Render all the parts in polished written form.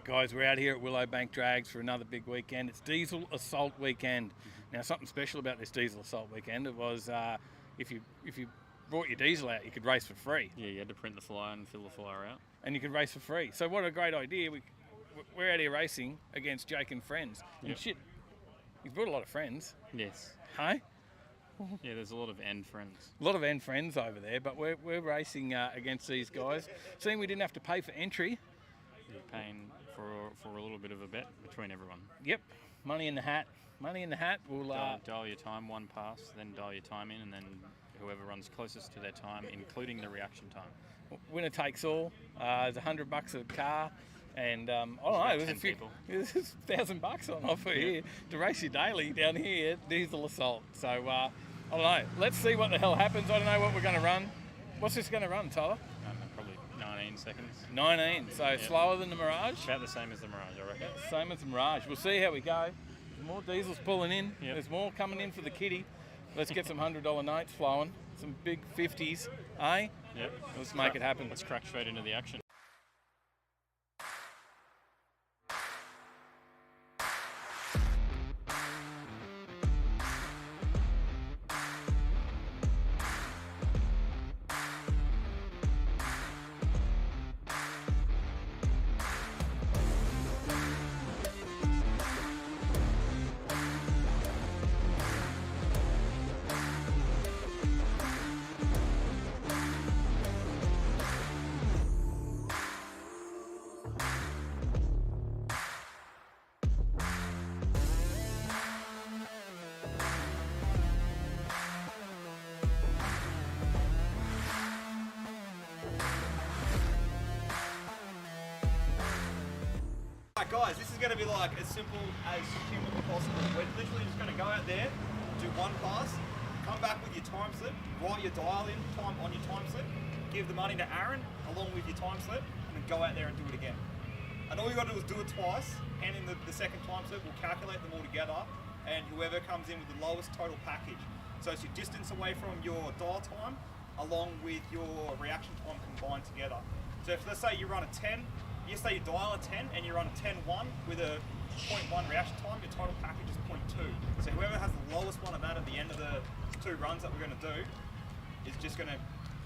Right, guys, we're out here at Willowbank Drags for another big weekend. It's Diesel Assault Weekend. Now, something special about this Diesel Assault Weekend, it was if you brought your diesel out, you could race for free. Yeah, you had to print the flyer and fill the flyer out. And you could race for free. So what a great idea. We're out here racing against Jake and friends. And shit, you've brought a lot of friends. Yes. Hey? Yeah, there's a lot of end friends. A lot of end friends over there, but we're racing against these guys. Seeing we didn't have to pay for entry. You're paying for a little bit of a bet between everyone. Yep, money in the hat. Money in the hat. We'll dial your time, one pass, then dial your time in, and then whoever runs closest to their time, including the reaction time. Winner takes all. There's $100 a car, and I don't know. There's $1,000 on offer here to race your daily down here at Diesel Assault. So I don't know. Let's see what the hell happens. I don't know what we're going to run. What's this going to run, Tyler? Probably 19 seconds. 19, so slower than the Mirage? About the same as the Mirage, I reckon. Yeah, same as the Mirage. We'll see how we go. There's more diesels pulling in. Yep. There's more coming in for the kitty. Let's get some $100 notes flowing. Some big 50s, eh? Yep. Let's make it happen. Let's crack straight into the action. Guys, this is going to be like as simple as humanly possible. We're literally just going to go out there, do one pass, come back with your time slip, write your dial in time on your time slip, give the money to Aaron along with your time slip, and then go out there and do it again. And all you got to do is do it twice, hand in the second time slip, we'll calculate them all together, and whoever comes in with the lowest total package. So it's your distance away from your dial time along with your reaction time combined together. So if let's say you run a 10, you say you dial a 10 and you run a 10-1 with a 0.1 reaction time, your total package is 0.2. So whoever has the lowest one of that at the end of the 2 runs that we're going to do is just going to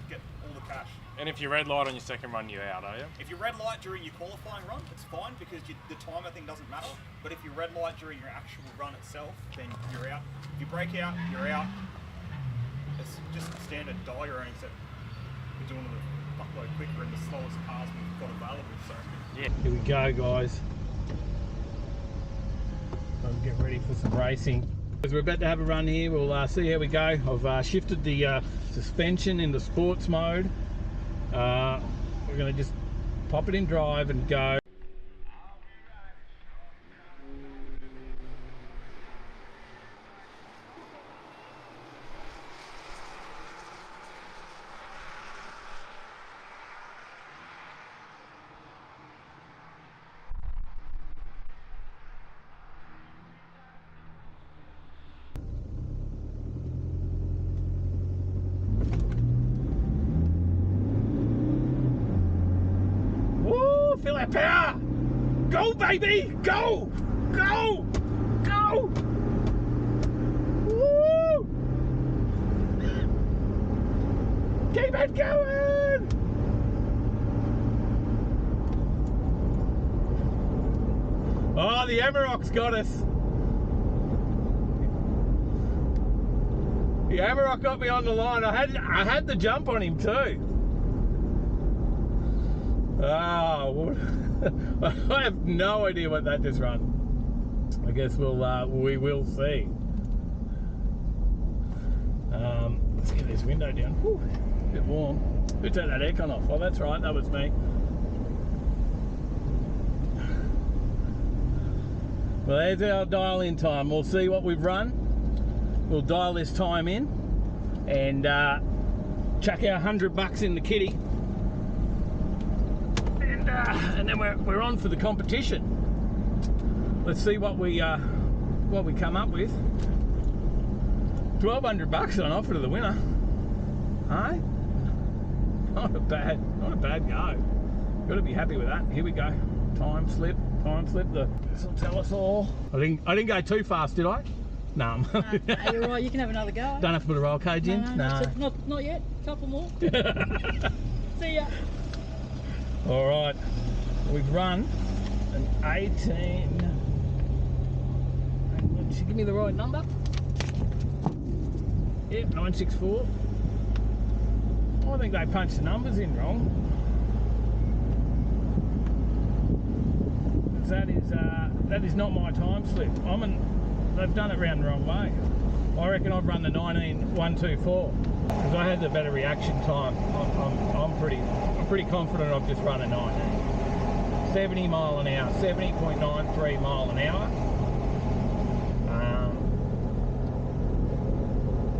get all the cash. And if you red light on your second run, you're out, are you? If you red light during your qualifying run, it's fine because the timer thing doesn't matter. But if you red light during your actual run itself, then you're out. If you break out, you're out. It's just standard dial your own, except we're doing it a fuckload quicker and the slowest cars we've got available. So. Yeah. Here we go, guys. Let's get ready for some racing. As we're about to have a run here, we'll see how we go. I've shifted the suspension into sports mode. We're going to just pop it in drive and go. Feel that power! Go, baby! Go! Go! Go! Woo! Keep it going! Oh, the Amarok's got us. The Amarok got me on the line. I had the jump on him too. Oh, I have no idea what that just run. I guess we will see. Let's get this window down. Whew, a bit warm. Who turned that aircon off? Oh, that's right, that was me. Well, there's our dial in time. We'll see what we've run. We'll dial this time in and chuck our $100 in the kitty. And then we're on for the competition. Let's see what we come up with. $1,200 on offer to the winner. Hey? Not a bad go. Got to be happy with that. Here we go. Time slip. This will tell us all. I didn't go too fast, did I? No. No, you're right. You can have another go. Don't have to put a roll cage in? No. Not yet. Couple more. See ya. All right. We've run an 18. Did you give me the right number? Yep, 964. I think they punched the numbers in wrong. That is not my time slip. They've done it round the wrong way. I reckon I've run the 19.124 because I had the better reaction time. I'm pretty confident I've just run a 19. 70 mile an hour, 70.93 mile an hour.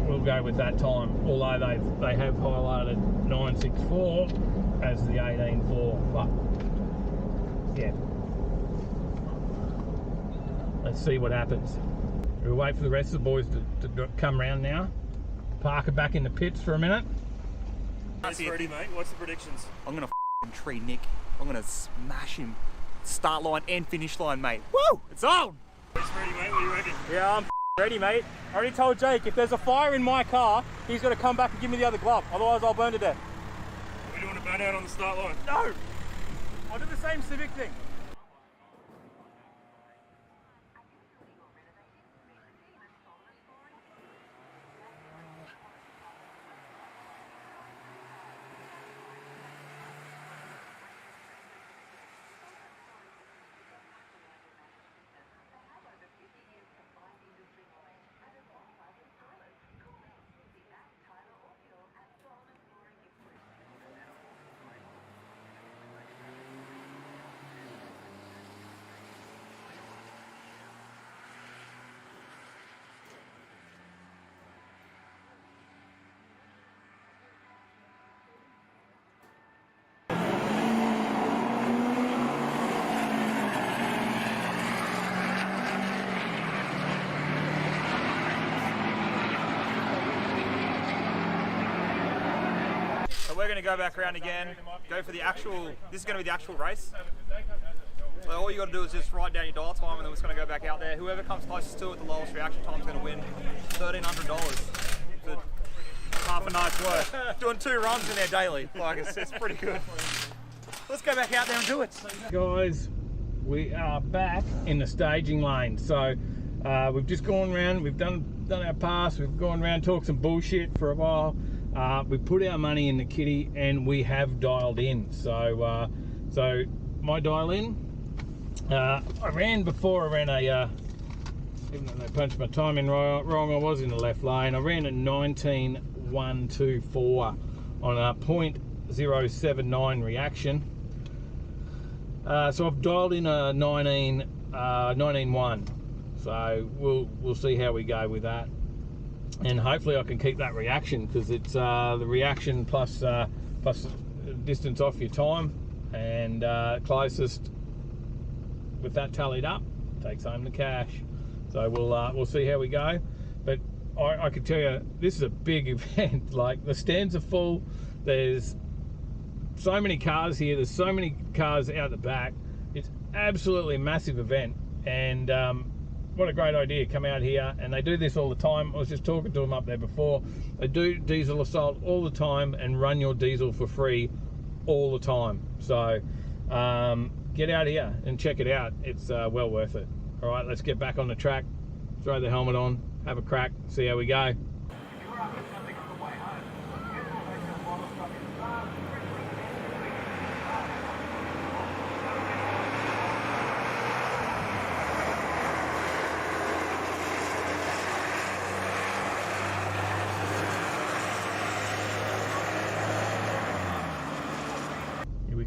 We'll go with that time, although they have highlighted 964 as the 18.4, but yeah. Let's see what happens. We'll wait for the rest of the boys to come round now. Parker back in the pits for a minute. That's ready, mate. What's the predictions? I'm gonna tree Nick. I'm gonna smash him. Start line and finish line, mate. Woo! It's on! It's ready, mate. What do you reckon? Yeah, I'm ready, mate. I already told Jake if there's a fire in my car, he's got to come back and give me the other glove. Otherwise, I'll burn to death. Are we doing a burn out on the start line? No! I'll do the same Civic thing. We're going to go back around again, go for the actual, this is going to be the actual race. So all you got to do is just write down your dial time and then we're just going to go back out there. Whoever comes closest to it, the lowest reaction time is going to win $1,300 for half a night's work. Doing 2 runs in there daily, like it's pretty good. Let's go back out there and do it. Guys, we are back in the staging lane. So we've just gone around, we've done our pass, we've gone around, talked some bullshit for a while. We put our money in the kitty and we have dialed in. So my dial in, I ran a, even though they punched my time in wrong, I was in the left lane. I ran a 19.124 on a 0.079 reaction. So I've dialed in a 19.1. So we'll see how we go with that. And hopefully I can keep that reaction because it's the reaction plus distance off your time, and closest with that tallied up takes home the cash. So we'll see how we go. But I can tell you this is a big event. Like the stands are full. There's so many cars here. There's so many cars out the back. It's absolutely a massive event, and what a great idea, come out here, and they do this all the time. I was just talking to them up there before. They do diesel assault all the time and run your diesel for free all the time. So get out here and check it out. It's well worth it. All right, let's get back on the track, throw the helmet on, have a crack, see how we go.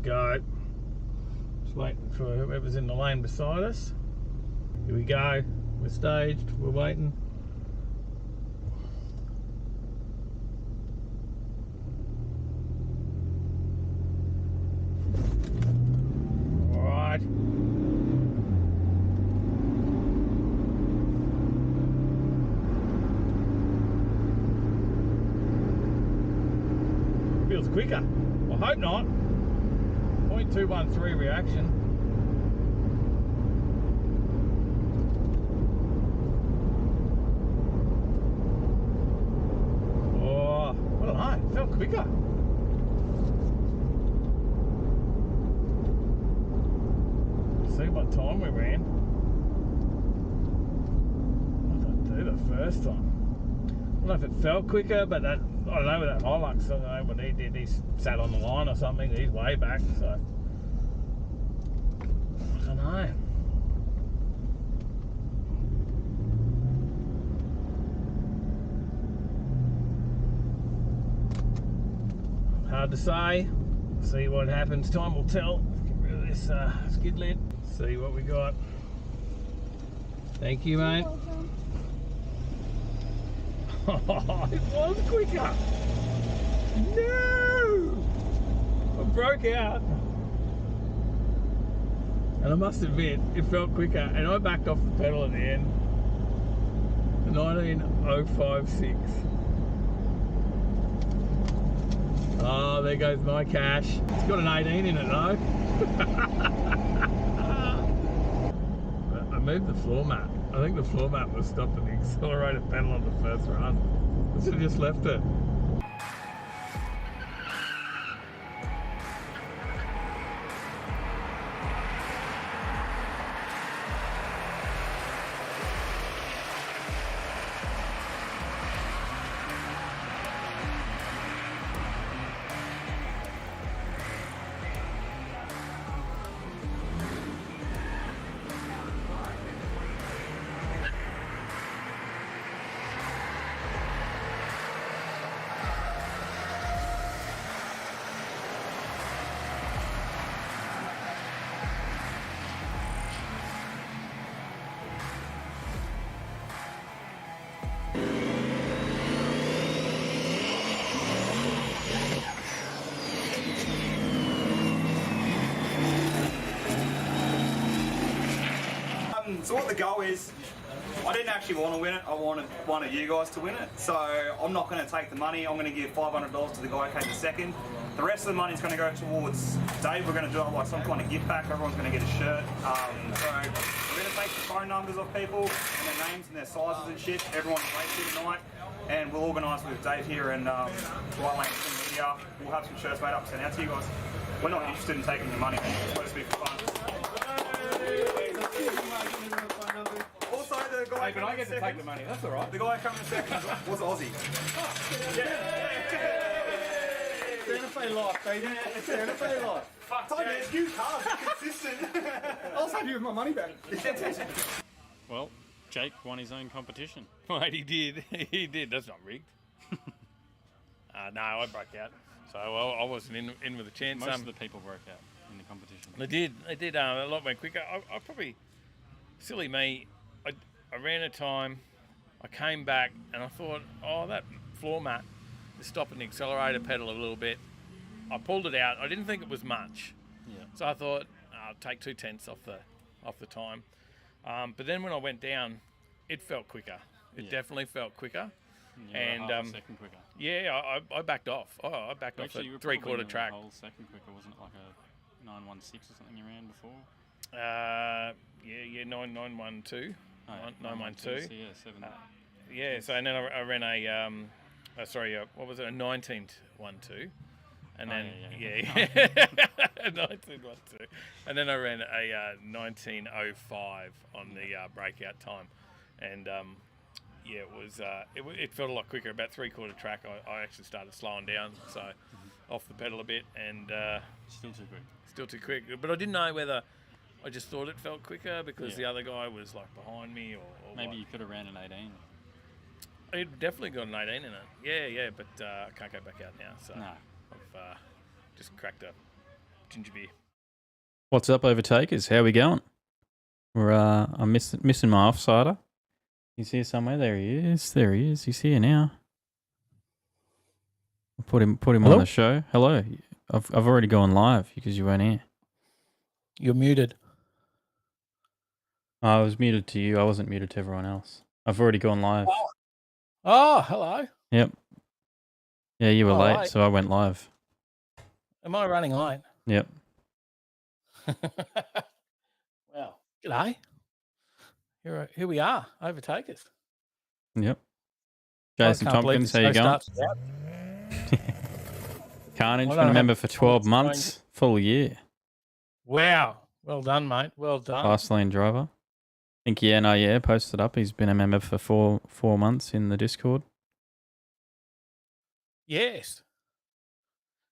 Go. Just waiting for whoever's in the lane beside us. Here we go. We're staged. We're waiting. All right. Feels quicker. I hope not. 0.213 reaction. the time we ran. What did I do the first time? I don't know if it felt quicker, but that, I don't know with that Hilux, I don't know what he did. He sat on the line or something. He's way back, so I don't know. Hard to say. See what happens. Time will tell. Get rid of this skid lid. See what we got. Thank you, mate. Oh, it was quicker. No! I broke out. And I must admit, it felt quicker. And I backed off the pedal at the end. 19056. Oh, there goes my cash. It's got an 18 in it though. I moved the floor mat. I think the floor mat was stopping the accelerator pedal on the first run. I should have just left it. So what the goal is, I didn't actually want to win it, I wanted one of you guys to win it. So I'm not going to take the money, I'm going to give $500 to the guy who came second. The rest of the money is going to go towards Dave. We're going to do it like some kind of gift pack, everyone's going to get a shirt. So we're going to take the phone numbers of people and their names and their sizes and shit. Everyone's race here tonight. And we'll organise with Dave here and White Lane Media. We'll have some shirts made up sent out to you guys. We're not interested in taking your money, it's supposed to be for fun. Also, the guy. Hey, but I get to take the money. That's all right. The guy coming second was Aussie. Santa Fe life, baby. Santa Fe life. Fuck, man, it's used cars. It's consistent. I was happy with my money back. Well, Jake won his own competition. Mate, he did. He did. That's not rigged. No, I broke out. So I wasn't in with a chance. Most of the people broke out in the competition. They did. They did a lot more quicker. I probably, silly me, I ran a time, I came back and I thought, oh, that floor mat is stopping the accelerator pedal a little bit. I pulled it out. I didn't think it was much. Yeah. So I thought, I'll take 2/10 off the time. But then when I went down, it felt quicker. It definitely felt quicker. And half a second quicker. Yeah, I backed off. Oh, I backed Actually, off you were at three-quarter probably track. A whole second quicker, wasn't it? Like a 916 or something you ran before? Yeah, 9912. Oh, yeah, 912. So yeah, 7. Yeah, so and then I ran a what was it? A 1912. And then 1912. And then I ran a 1905 on the breakout time, and yeah, it felt a lot quicker. About three-quarter track, I actually started slowing down, so off the pedal a bit, and Still too quick. Still too quick. But I didn't know whether I just thought it felt quicker because the other guy was like behind me, or Maybe what. you could have ran an 18. It definitely got an 18 in it. Yeah, but I can't go back out now, so No. I've just cracked a ginger beer. What's up, Overtakers? How we going? I'm missing my offsider. He's here somewhere. There he is. He's here now. I'll put him Hello? on the show. Hello. I've already gone live because you weren't here. You're muted. I was muted to you. I wasn't muted to everyone else. I've already gone live. Oh, hello. Yep. Yeah, you were late, late. so I went live. Am I running late? Yep. Well, g'day. Here we are, Overtakers. Yep. Jason I can't believe Tompkins, the how you show going? starts without- Carnage, I been don't a member have for 12 strange- months, full year. Wow, Well done, mate. Well done. Fast lane driver. I think yeah, posted up. He's been a member for four months in the Discord. Yes.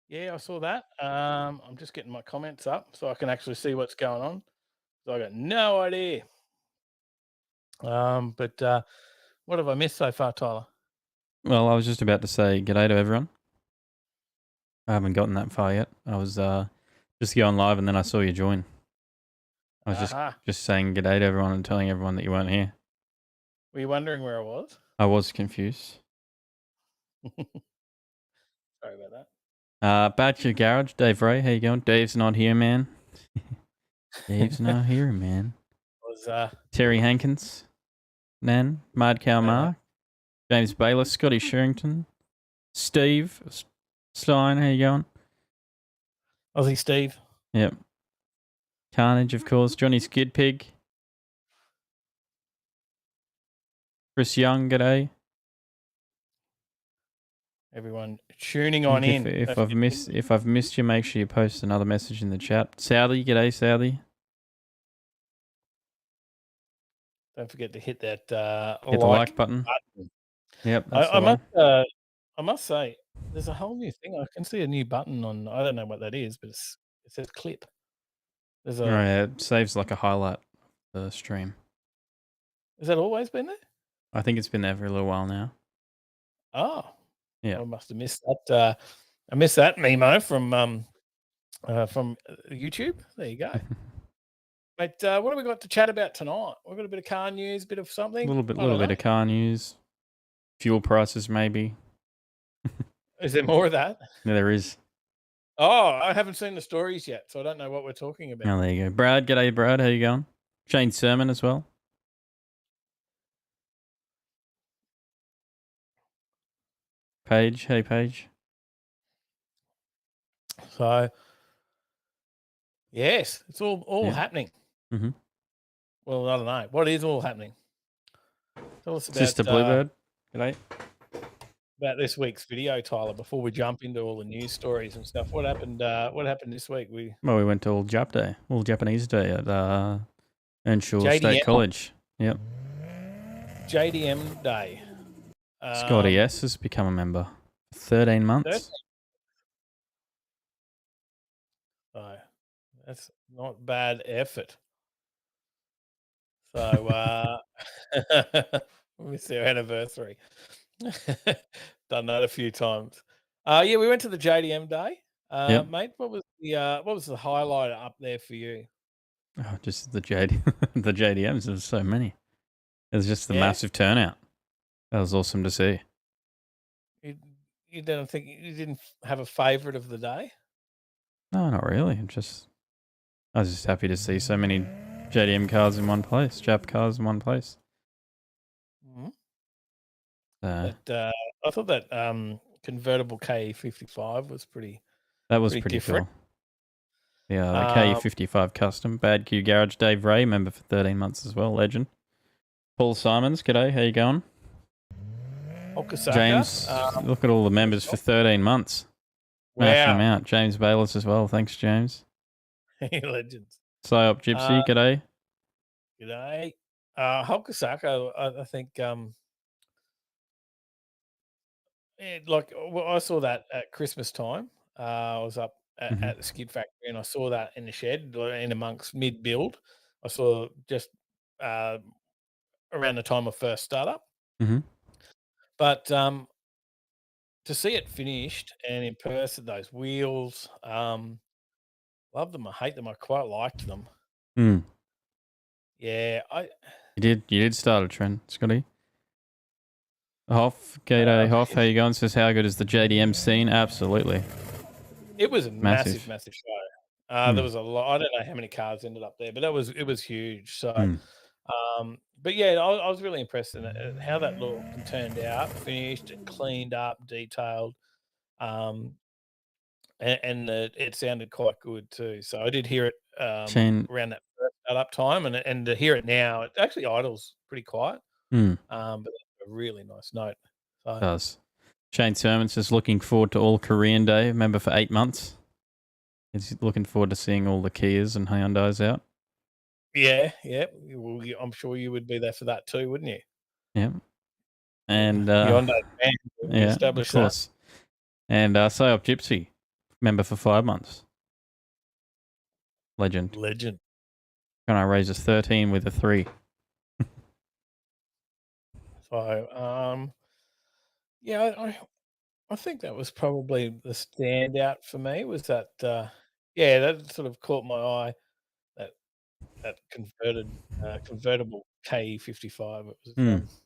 Yeah, I saw that. I'm just getting my comments up so I can actually see what's going on. So I got no idea. But what have I missed so far, Tyler? Well, I was just about to say g'day to everyone. I haven't gotten that far yet. I was just going live and then I saw you join. I was just saying g'day to everyone and telling everyone that you weren't here. Were you wondering where I was? I was confused. Sorry about that. Banter Garage, Dave Ray, how you going? Dave's not here, man. Dave's not here, man. Was Terry Hankins, Nan, Mad Cow Mark, James Bayless, Scotty Sherrington, Steve Stein, how you going? Aussie Steve. Yep. Carnage, of course. Johnny Skid Pig. Chris Young, g'day. Everyone tuning on in. If I've missed you, make sure you post another message in the chat. Southey, g'day, Southey. Don't forget to hit that Hit the like button. Yep, that's the one. I must say, there's a whole new thing. I can see a new button on. I don't know what that is, but it says clip. There's a. Right, it saves like a highlight of the stream. Has that always been there? I think it's been there for a little while now. Oh, yeah. I must have missed that. I missed that memo from YouTube. There you go. But what have we got to chat about tonight? We've got a bit of car news, bit of something. A little bit of car news. Fuel prices, maybe. Is there more of that? Yeah, there is. Oh, I haven't seen the stories yet, so I don't know what we're talking about. Oh, there you go. Brad, g'day, Brad. How you going? Shane Sermon as well. Paige, hey, Paige. So, yes, it's all happening. Mm-hmm. Well, I don't know. What is all happening? Tell us about Sister Bluebird. G'day. About this week's video, Tyler. Before we jump into all the news stories and stuff, what happened? What happened this week? We went to all Japanese Day at Earnshaw State College. Yep. JDM Day. Skoda S has become a member. 13 months. So that's not bad effort. So it's their anniversary. Done that a few times. Yeah, we went to the JDM Day. Yep. Mate, what was the highlight up there for you? Oh, just the JDMs. There's so many. It was just the massive turnout. That was awesome to see. You didn't have a favourite of the day? No, not really. I was just happy to see so many JDM cars in one place, Jap cars in one place. Mm-hmm. I thought that convertible KE55 was pretty. That was pretty cool. Yeah, the KE55 custom. Bad Q Garage. Dave Ray, member for 13 months as well, legend. Paul Simons, g'day. How you going? Okasaka. James, look at all the members for 13 months. Mashing them out. James Bayless as well. Thanks, James. Legends. Psyop Gypsy, g'day. G'day. Okasaka, I think. I saw that at Christmas time. I was up at the skid factory and I saw that in the shed in amongst mid-build. I saw just around the time of first startup. Mm-hmm. But to see it finished and in person, those wheels, love them. I hate them. I quite liked them. Mm. Yeah, You did start a trend, Scotty. Hoff, g'day, Hoff. How you going? Says, how good is the JDM scene? Absolutely. It was a massive show. There was a lot. I don't know how many cars ended up there, but it was huge. So, but yeah, I was really impressed in how that looked and turned out, finished and cleaned up, detailed, and it sounded quite good too. So I did hear it around that first startup time, and to hear it now, it actually idles pretty quiet. But a really nice note. So. It does. Shane Sermon says, looking forward to all Korean Day. Member for 8 months. He's looking forward to seeing all the Kias and Hyundais out. Yeah. Well, I'm sure you would be there for that too, wouldn't you? Yeah. And Hyundai fan. We yeah, of established course. And Psyop Gypsy, member for 5 months. Legend. Legend. Gonna raise us 13 with a 3. So, yeah, I think that was probably the standout for me. Was that? That sort of caught my eye. That convertible KE55. It was.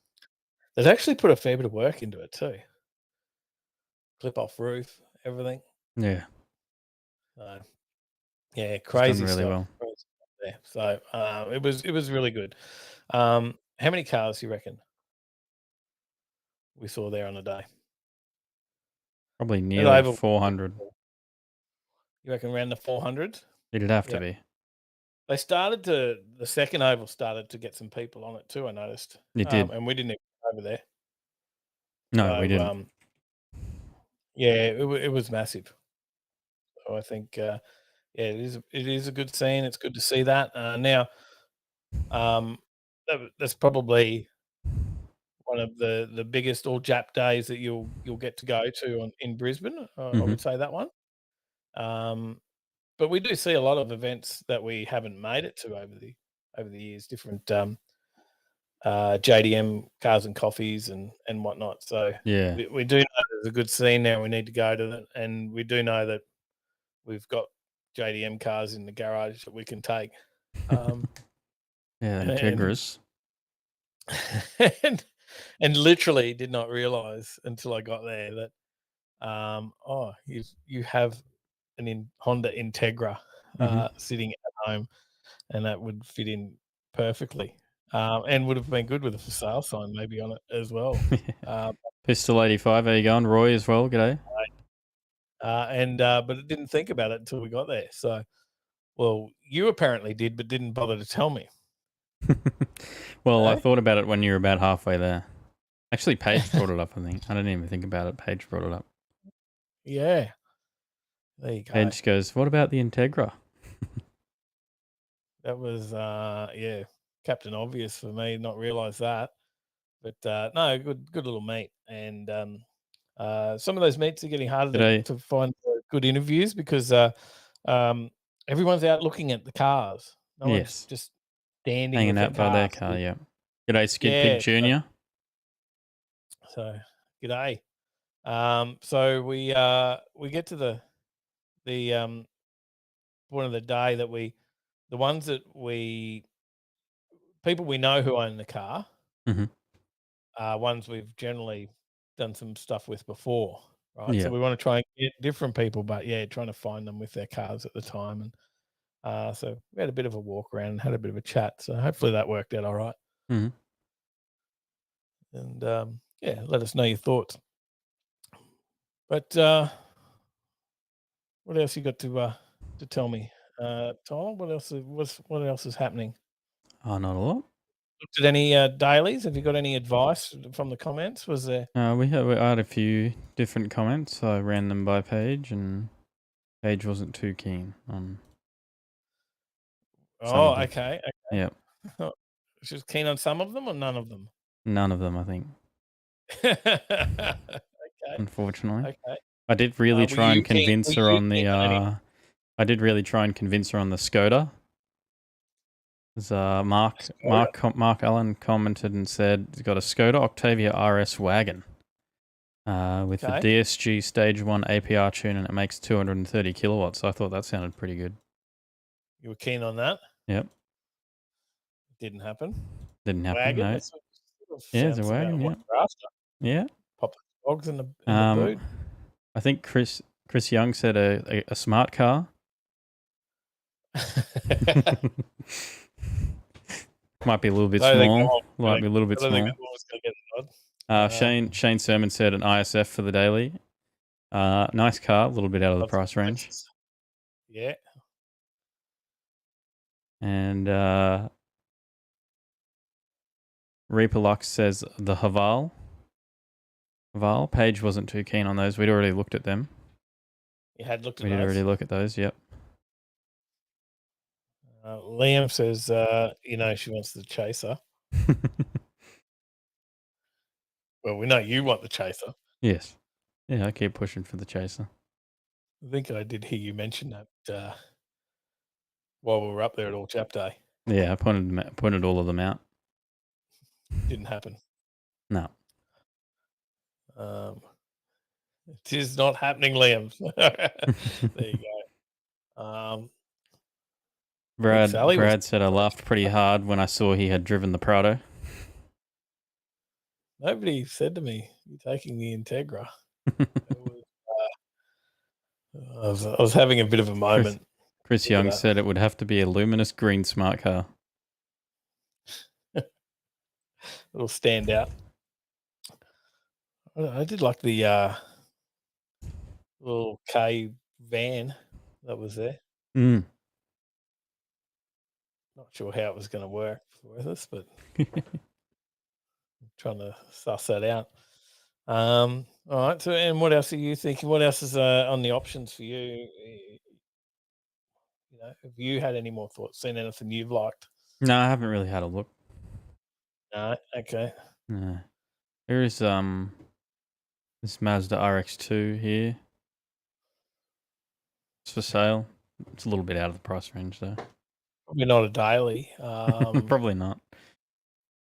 They've actually put a fair bit of work into it too. Clip off roof, everything. Yeah. Yeah, crazy really stuff. well. Crazy stuff there. So it was really good. How many cars do you reckon we saw there on the day? Probably nearly 400. You reckon around the 400? It'd have to be. The second oval started to get some people on it too, I noticed. It did. And we didn't even go over there. No, we didn't. It was massive. So I think, it is a good scene. It's good to see that. Now, that's probably one of the biggest all Jap days that you'll get to go to in Brisbane. I would say that one. But we do see a lot of events that we haven't made it to over the years, different JDM cars and coffees and whatnot. So yeah, we do know there's a good scene there. We need to go to it, and we do know that we've got JDM cars in the garage that we can take. Integras. And literally did not realise until I got there that you have an Honda Integra sitting at home, and that would fit in perfectly, and would have been good with a for sale sign maybe on it as well. Pistol 85, how you going? Roy as well, g'day. But it didn't think about it until we got there. So, well, you apparently did, but didn't bother to tell me. Well, I thought about it when you were about halfway there. Actually, Paige brought it up, I think. I didn't even think about it. Paige brought it up. Yeah. There you go. Paige goes, what about the Integra? That was, Captain Obvious for me, not realise that. But, no, good little meet. And some of those meets are getting harder to find good interviews because everyone's out looking at the cars. No one's just standing hanging out by their car, yeah. G'day, Skid Pig Jr. So, g'day. So we get to the point of the day that people we know who own the car, ones we've generally done some stuff with before, right? Yeah. So we want to try and get different people, but trying to find them with their cars at the time. And so we had a bit of a walk around and had a bit of a chat. So hopefully that worked out all right. Mm-hmm. And let us know your thoughts. But what else you got to tell me, Tyler? What else is happening? Oh, not a lot. Looked at any dailies? Have you got any advice from the comments? Was there? We had a few different comments. I ran them by Paige, and Paige wasn't too keen on. Oh, okay. Yeah. She was keen on some of them or none of them? None of them, I think. Okay. Unfortunately. Okay. I did really try and convince her on the. I did really try and convince her on the Skoda. Mark Allen commented and said he's got a Skoda Octavia RS Wagon with the DSG Stage 1 APR tune, and it makes 230 kilowatts. So I thought that sounded pretty good. You were keen on that? Yep. Didn't happen. Didn't happen. Wagon? No. It's a wagon. Yeah. Yeah. Pop the dogs in the boot. I think Chris Young said a smart car. Might be a little bit small. Might be a little bit small. Shane Sermon said an ISF for the daily. Nice car, a little bit out of the price range. Yeah. And Reaper Lux says the Haval. Paige wasn't too keen on those. We'd already looked at them. You had looked at those? We did already look at those, yep. Liam says, she wants the chaser. Well, we know you want the chaser. Yes. Yeah, I keep pushing for the chaser. I think I did hear you mention that while we were up there at All Chap Day. Yeah, I pointed all of them out. Didn't happen. No. It is not happening, Liam. There you go. Brad said I laughed pretty hard when I saw he had driven the Prado. Nobody said to me, "You're taking the Integra." I was having a bit of a moment. Chris Young said it would have to be a luminous green smart car. It'll stand out. I did like the little K van that was there. Mm. Not sure how it was going to work with us, but trying to suss that out. All right. So, and what else are you thinking? What else is on the options for you? Have you had any more thoughts? Seen anything you've liked? No, I haven't really had a look. No. Okay. No. There is this Mazda RX-2 here. It's for sale. It's a little bit out of the price range, though. Probably not a daily. Probably not.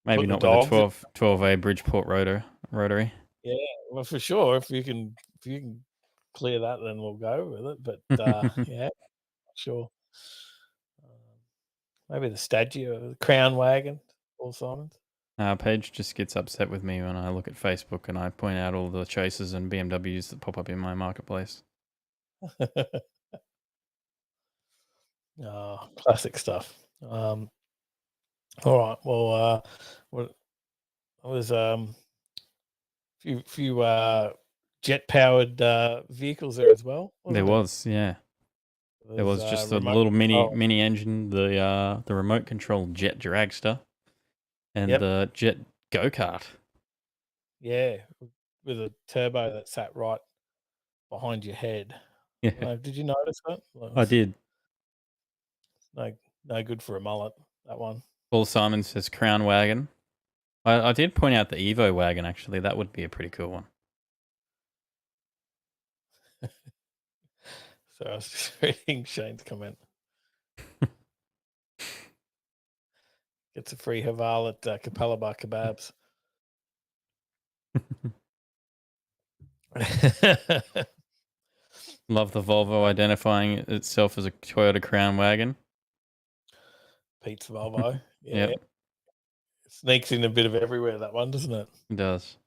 Maybe not with a 12A Bridgeport rotary. Yeah, well, for sure. If you can clear that, then we'll go with it. But yeah, sure. Maybe the Stagio, the Crown Wagon, Paul Simons. Paige just gets upset with me when I look at Facebook and I point out all the Chasers and BMWs that pop up in my marketplace. Classic stuff. All right. Well, I was few jet powered vehicles there as well. There was just a little mini engine, the remote control jet dragster, and the jet go-kart. Yeah, with a turbo that sat right behind your head. Yeah. Did you notice that? I did. No good for a mullet, that one. Paul Simon says Crown Wagon. I did point out the Evo Wagon, actually. That would be a pretty cool one. So I was just reading Shane's comment. Gets a free Haval at Capella Bar Kebabs. Love the Volvo identifying itself as a Toyota Crown Wagon. Pete's Volvo. Yeah. Yep. It sneaks in a bit of everywhere, that one, doesn't it? It does.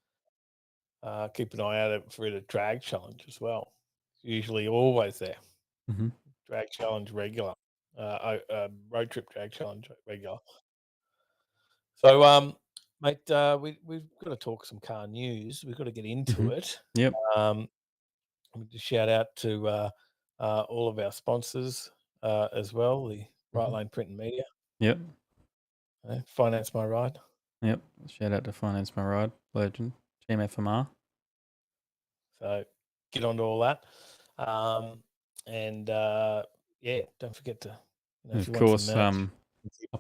Keep an eye out for it at Drag Challenge as well. It's usually always there. Mm-hmm. Drag Challenge regular. Road Trip Drag Challenge regular. So, mate, we've got to talk some car news. We've got to get into it. Yep. Just shout out to all of our sponsors as well, the Right Lane Print and Media. Yep. Finance My Ride. Yep. Shout out to Finance My Ride, Legend, Team FMR. So get onto all that. Don't forget to, of course, up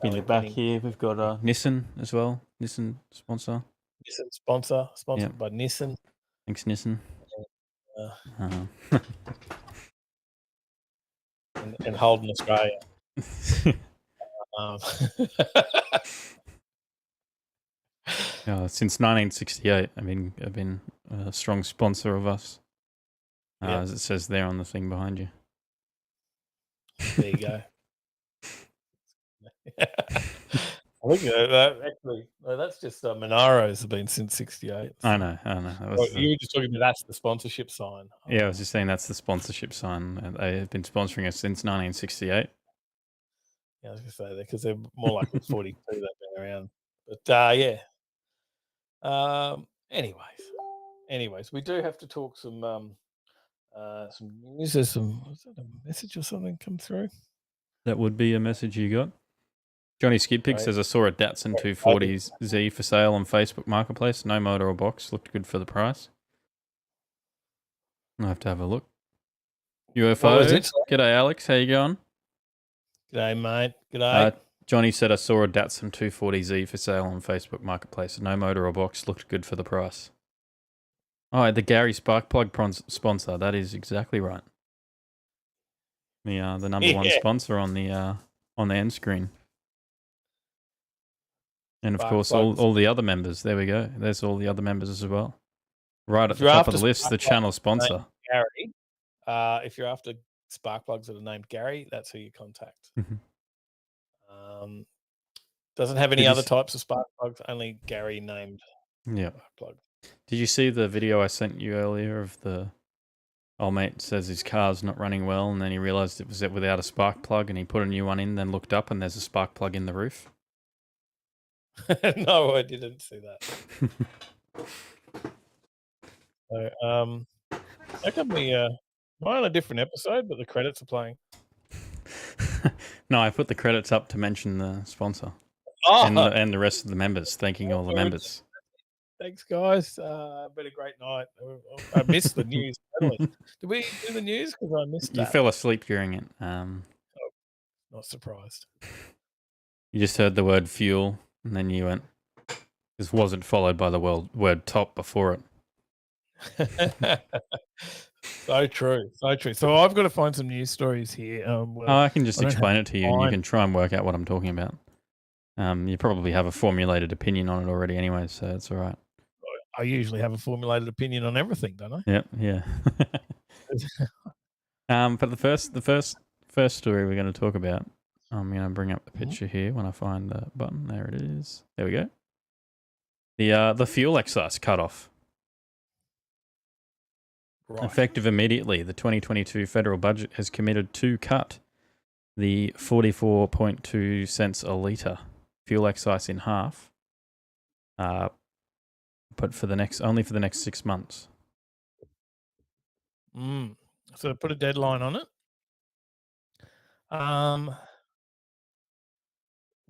in the back here, we've got Nissan as well. Nissan sponsor. Nissan sponsored by Nissan. Thanks, Nissan. And Holden Australia. Since 1968, I've been a strong sponsor of us, as it says there on the thing behind you. There you go. I think actually, no, that's just Monaro's have been since 68. So. I know. You were just talking about that's the sponsorship sign. Yeah, I was just saying that's the sponsorship sign. They have been sponsoring us since 1968. Yeah, I was going to say that because they're more like 42 they've been around. But anyways, we do have to talk some news. There's was that a message or something come through? That would be a message you got. Johnny Skidpig says, I saw a Datsun 240Z for sale on Facebook Marketplace. No motor or box. Looked good for the price. I'll have to have a look. UFO. G'day, Alex. How you going? G'day, mate. G'day. Johnny said I saw a Datsun 240Z for sale on Facebook Marketplace. No motor or box. Looked good for the price. Oh, the Gary Sparkplug sponsor. That is exactly right. The number one sponsor on the end screen. And of course, all the other members. There we go. There's all the other members as well. Right at the top of the list, the channel sponsor. Gary. If you're after spark plugs that are named Gary, that's who you contact. Doesn't have any other types of spark plugs, only Gary named spark plug. Did you see the video I sent you earlier of the old mate says his car's not running well, and then he realised it was without a spark plug, and he put a new one in, then looked up and there's a spark plug in the roof? No, I didn't see that. So, how come we're on a different episode, but the credits are playing? No, I put the credits up to mention the sponsor and the rest of the members, thanking all the members. Thanks, guys. Been a great night. I missed the news. Did we do the news? Because I missed that. You fell asleep during it. Not surprised. You just heard the word fuel, and then you went. This wasn't followed by the word top before it. So true. So true. So I've got to find some news stories here. I can just explain it to you, and you can try and work out what I'm talking about. You probably have a formulated opinion on it already anyway, so it's all right. I usually have a formulated opinion on everything, don't I? Yeah. But the first story we're going to talk about, I'm going to bring up the picture here when I find the button. There it is. There we go. The fuel excise cutoff. Right. Effective immediately, the 2022 federal budget has committed to cut the 44.2 cents a litre fuel excise in half, but only for the next 6 months. So put a deadline on it.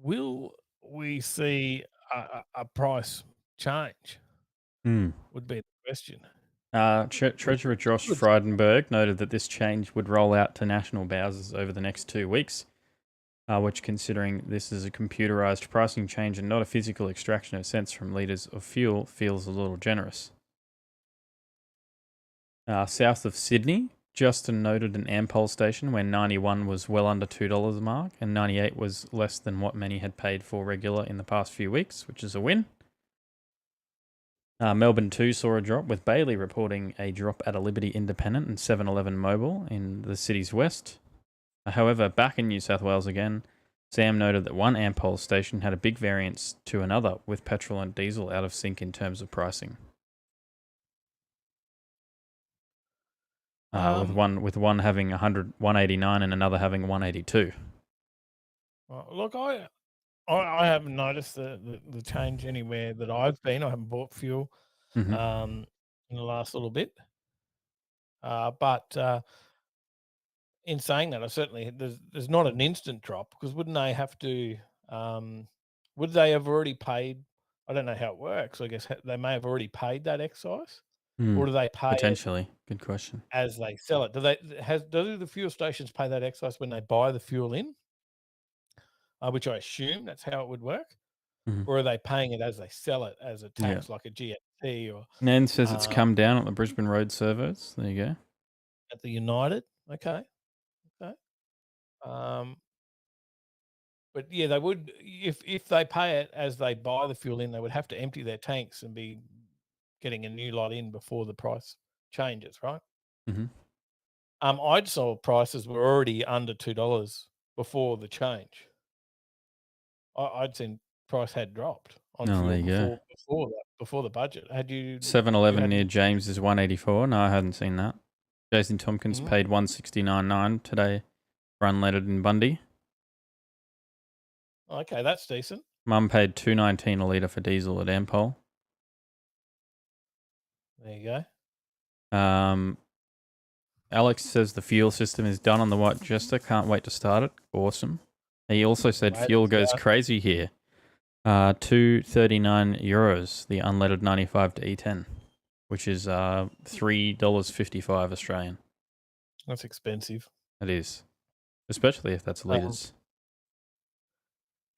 Will we see a price change? Would be the question. Treasurer Josh Frydenberg noted that this change would roll out to national bowsers over the next 2 weeks, which, considering this is a computerized pricing change and not a physical extraction of cents from litres of fuel, feels a little generous. South of Sydney, Justin noted an Ampol station where 91 was well under $2 a mark and 98 was less than what many had paid for regular in the past few weeks, which is a win. Melbourne too saw a drop, with Bailey reporting a drop at a Liberty Independent and 7-Eleven Mobile in the city's west. However, back in New South Wales again, Sam noted that one Ampol station had a big variance to another, with petrol and diesel out of sync in terms of pricing. With one having 189 and another having 182. Look, I haven't noticed the change anywhere that I've been. I haven't bought fuel in the last little bit. But in saying that, I certainly there's not an instant drop, because wouldn't they have to? Would they have already paid? I don't know how it works. I guess they may have already paid that excise, or do they pay potentially? Good question. As they sell it, do the fuel stations pay that excise when they buy the fuel in? Which I assume that's how it would work, or are they paying it as they sell it as a tax, like a GST? Or Nan says it's come down at the Brisbane Road servos. There you go. At the United, okay. But yeah, they would if they pay it as they buy the fuel in, they would have to empty their tanks and be getting a new lot in before the price changes, right? I'd saw prices were already under $2 before the change. I'd seen price had dropped on fuel before the budget. Had you 7-Eleven near James is 184? No, I hadn't seen that. Jason Tompkins paid 169.9 today for unleaded in Bundy. Okay, that's decent. Mum paid $2.19 a litre for diesel at Ampol. There you go. Alex says the fuel system is done on the White Jester. Can't wait to start it. Awesome. He also said fuel goes crazy here. €239, the unleaded 95 to E10, which is $3.55 Australian. That's expensive. It is, especially if that's litres.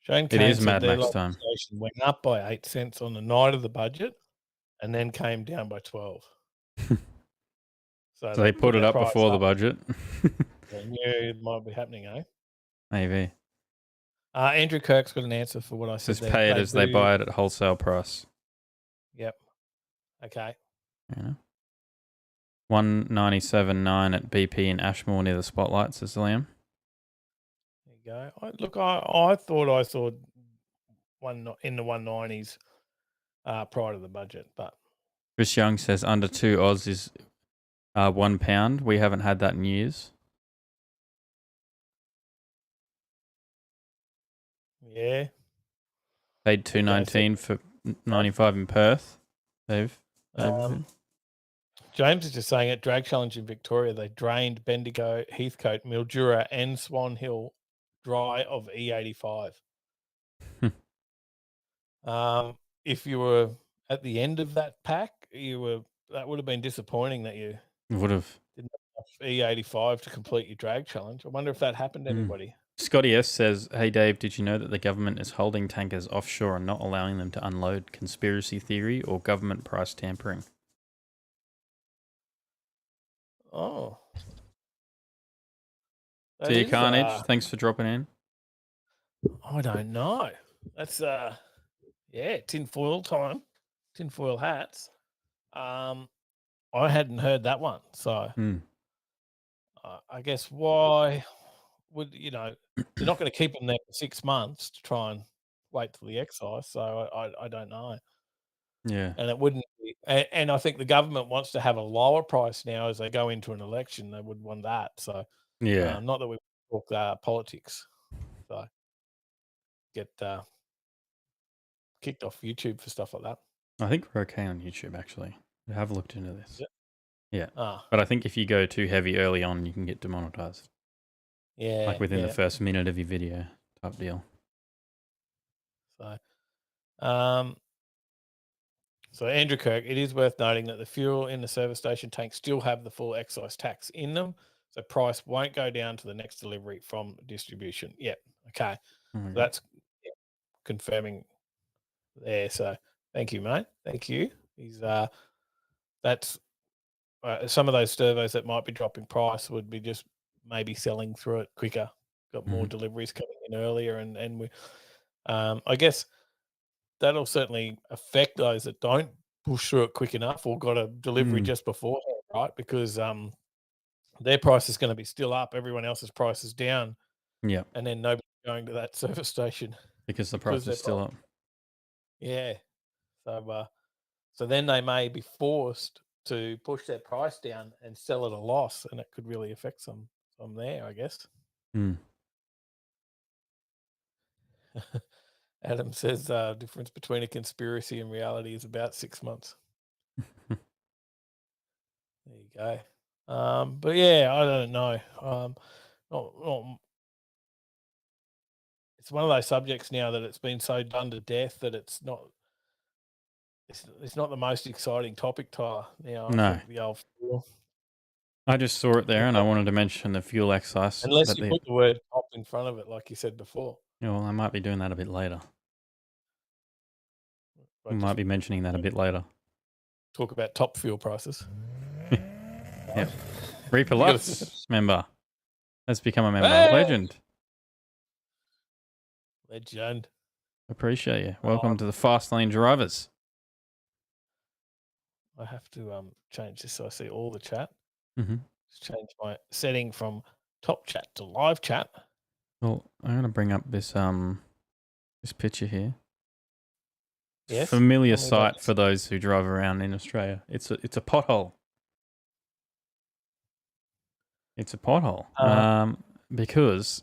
Shane It Kane is said Mad their Max local time. station went up by 8 cents on the night of the budget and then came down by 12. So they put it their up price before the budget. They knew it might be happening, eh? Maybe. Andrew Kirk's got an answer for what I said Says there. pay it as they buy it at wholesale price. Yep. Okay. Yeah. 197.9 at BP in Ashmore near the Spotlight, says Liam. There you go. I thought I saw one in the 190s prior to the budget, but Chris Young says under 2 Oz is £1. We haven't had that in years. yeah. Paid $2.19 for 95 in Perth. Dave. James is just saying at Drag Challenge in Victoria, they drained Bendigo, Heathcote, Mildura, and Swan Hill dry of E85. If you were at the end of that pack, that would have been disappointing that you Would have. didn't have E85 to complete your drag challenge. I wonder if that happened to anybody. Scotty S says, hey Dave, did you know that the government is holding tankers offshore and not allowing them to unload? Conspiracy theory or government price tampering? Oh. See you, Carnage. Thanks for dropping in. I don't know. That's tinfoil time. Tinfoil hats. I hadn't heard that one. So I guess why would they're not going to keep them there for 6 months to try and wait till the excise. So I don't know. Yeah. And it wouldn't be, and I think the government wants to have a lower price now as they go into an election. They would want that. So yeah, not that we talk politics. So get kicked off YouTube for stuff like that. I think we're okay on YouTube actually. I have looked into this. Yeah. Ah. But I think if you go too heavy early on, you can get demonetized. Yeah. Like within the first minute of your video type deal. So Andrew Kirk, it is worth noting that the fuel in the service station tanks still have the full excise tax in them. So price won't go down to the next delivery from distribution. Yep. Okay. So that's confirming there. So thank you, mate. Thank you. That's some of those servos that might be dropping price would be just maybe selling through it quicker. Got more deliveries coming in earlier, and we, I guess that'll certainly affect those that don't push through it quick enough or got a delivery just beforehand, right? Because their price is going to be still up, everyone else's price is down. Yeah. And then nobody's going to that service station because the price is still up. Yeah. So then they may be forced to push their price down and sell at a loss, and it could really affect some there, I guess. Adam says difference between a conspiracy and reality is about 6 months. There you go. But yeah, I don't know. It's one of those subjects now that it's been so done to death that it's not the most exciting topic, Tyler. Now, no. I think the old fuel. I just saw it there and I wanted to mention the fuel excise. Unless you put the word top in front of it, like you said before. Yeah, well, I might be doing that a bit later. I might be mentioning that a bit later. Talk about top fuel prices. Yeah. Reaper Lux member. Let's become a member. Hey! Legend. Appreciate you. Welcome to the Fast Lane Drivers. I have to change this so I see all the chat. Just change my setting from top chat to live chat. Well, I'm going to bring up this this picture here. Yes. Familiar sight for those who drive around in Australia. It's a pothole. It's a pothole. Because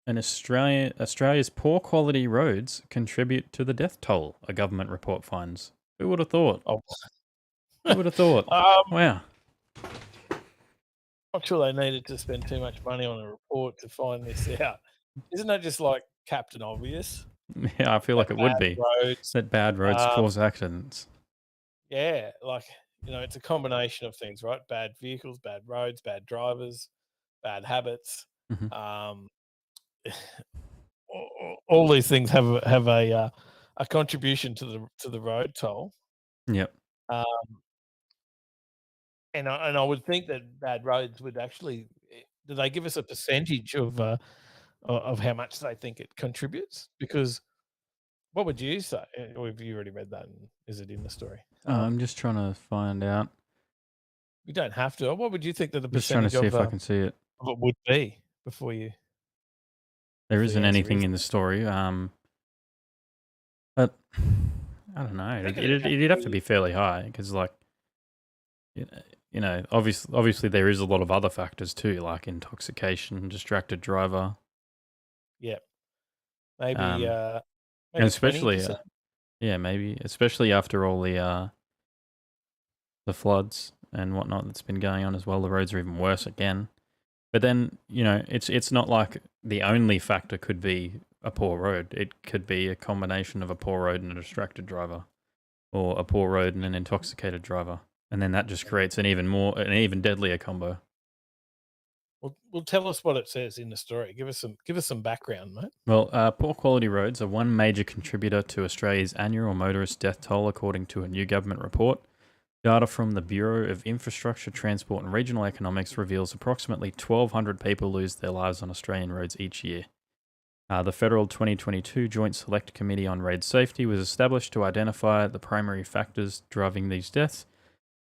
Australia's poor quality roads contribute to the death toll, a government report finds. Who would have thought? Who would have thought? Wow. Not sure they needed to spend too much money on a report to find this out. Isn't that just like Captain Obvious? Yeah, I feel like it would be. That bad roads cause accidents. Yeah, like, it's a combination of things, right? Bad vehicles, bad roads, bad drivers, bad habits. all these things have a contribution to the road toll. Yep. And I would think that bad roads would actually. Do they give us a percentage of how much they think it contributes? Because what would you say? Or have you already read that? And is it in the story? I'm just trying to find out. You don't have to. What would you think that the Just trying to percentage see if I can see it. of it would be before you? There the isn't answer anything is? in the story. But I don't know. think It'd have to be fairly high because, like, you know, obviously there is a lot of other factors too, like intoxication, distracted driver, Yeah, maybe. and Maybe especially, 20%. maybe especially after all the floods and whatnot that's been going on as well. The roads are even worse again. But then, you know, it's not like the only factor could be a poor road. It could be a combination of a poor road and a distracted driver, or a poor road and an intoxicated driver, and then that just creates an even deadlier combo. Well, tell us what it says in the story. Give us some background, mate. Well, poor quality roads are one major contributor to Australia's annual motorist death toll, according to a new government report. Data from the Bureau of Infrastructure, Transport and Regional Economics reveals approximately 1,200 people lose their lives on Australian roads each year. The federal 2022 Joint Select Committee on Road Safety was established to identify the primary factors driving these deaths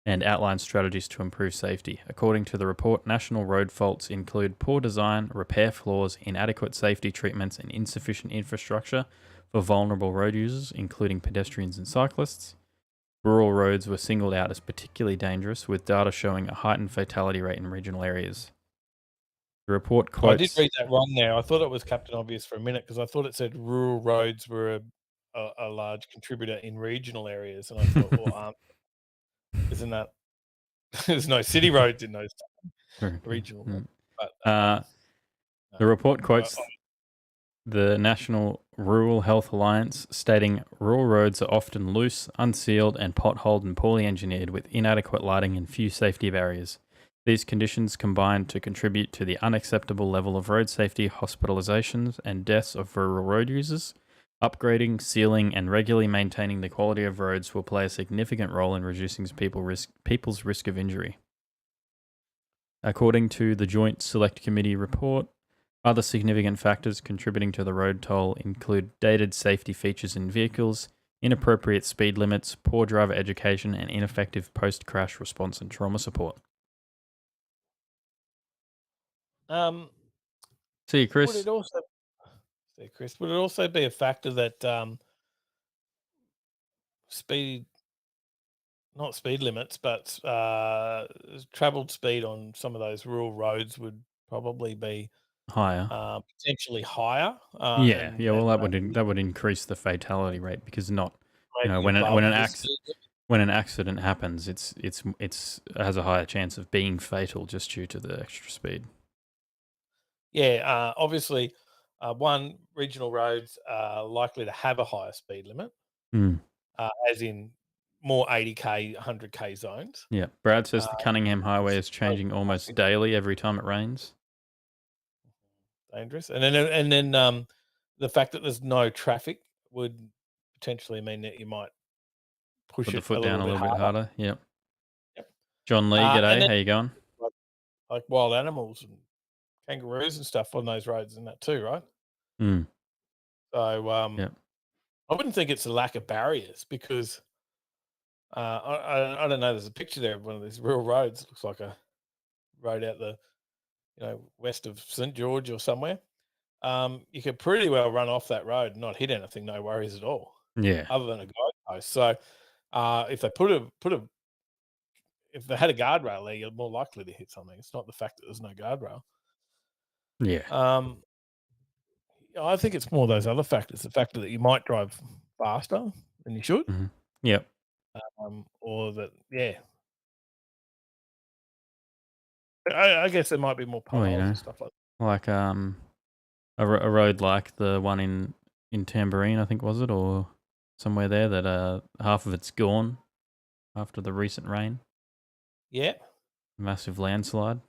and outline strategies to improve safety. According to the report, national road faults include poor design, repair flaws, inadequate safety treatments, and insufficient infrastructure for vulnerable road users, including pedestrians and cyclists. Rural roads were singled out as particularly dangerous, with data showing a heightened fatality rate in regional areas. The report quotes... I did read that wrong there. I thought it was Captain Obvious for a minute because I thought it said rural roads were a large contributor in regional areas, and I thought, well, isn't that there's no city roads in those regional? But, the report quotes the National Rural Health Alliance, stating rural roads are often loose, unsealed, and potholed and poorly engineered, with inadequate lighting and few safety barriers. These conditions combine to contribute to the unacceptable level of road safety, hospitalizations, and deaths of rural road users. Upgrading, sealing, and regularly maintaining the quality of roads will play a significant role in reducing people's risk of injury. According to the Joint Select Committee report, other significant factors contributing to the road toll include dated safety features in vehicles, inappropriate speed limits, poor driver education, and ineffective post-crash response and trauma support. See you, Chris. Would it also be a factor that not speed limits, but travelled speed on some of those rural roads would probably be higher, potentially higher? Well, that would increase the fatality rate because when an accident happens, it's has a higher chance of being fatal just due to the extra speed. Yeah, obviously, one, regional roads are likely to have a higher speed limit, as in more 80k, 100k zones. Yeah, Brad says the Cunningham Highway is changing almost daily every time it rains. Dangerous, and then the fact that there's no traffic would potentially mean that you might put the foot down a little bit harder. Yep. John Lee, g'day. How you going? Like wild animals and kangaroos and stuff on those roads and that too, right? So I wouldn't think it's a lack of barriers because I don't know. There's a picture there of one of these rural roads. It looks like a road out the west of St George or somewhere. You could pretty well run off that road and not hit anything, no worries at all. Yeah. Other than a guidepost. So if they if they had a guardrail there, you're more likely to hit something. It's not the fact that there's no guardrail. Yeah. I think it's more those other factors. The factor that you might drive faster than you should. Mm-hmm. Yep. Or that, I guess there might be more potholes and stuff like that. Like a road like the one in Tamborine, I think, was it, or somewhere there that half of it's gone after the recent rain. Yeah. Massive landslide.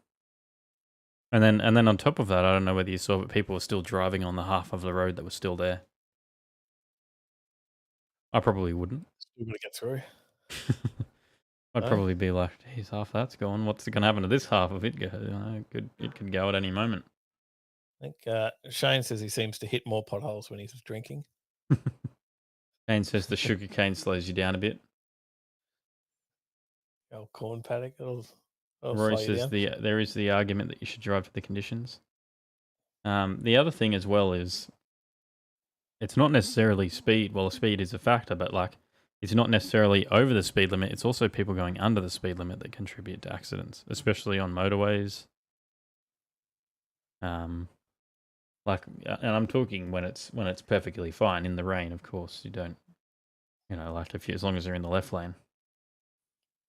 And then on top of that, I don't know whether you saw, but people were still driving on the half of the road that was still there. I probably wouldn't. Still got to get through. I'd No? probably be like, geez, half that's gone. What's going to happen to this half of it? It could go at any moment. I think Shane says he seems to hit more potholes when he's drinking. Shane says the sugar cane slows you down a bit. Old corn paddock. It'll Roy slow you says down. there is the argument that you should drive to the conditions. The other thing as well is it's not necessarily speed. Well, speed is a factor, but like it's not necessarily over the speed limit. It's also people going under the speed limit that contribute to accidents, especially on motorways. Like, and I'm talking when it's perfectly fine in the rain. Of course, you don't, like as long as you're in the left lane,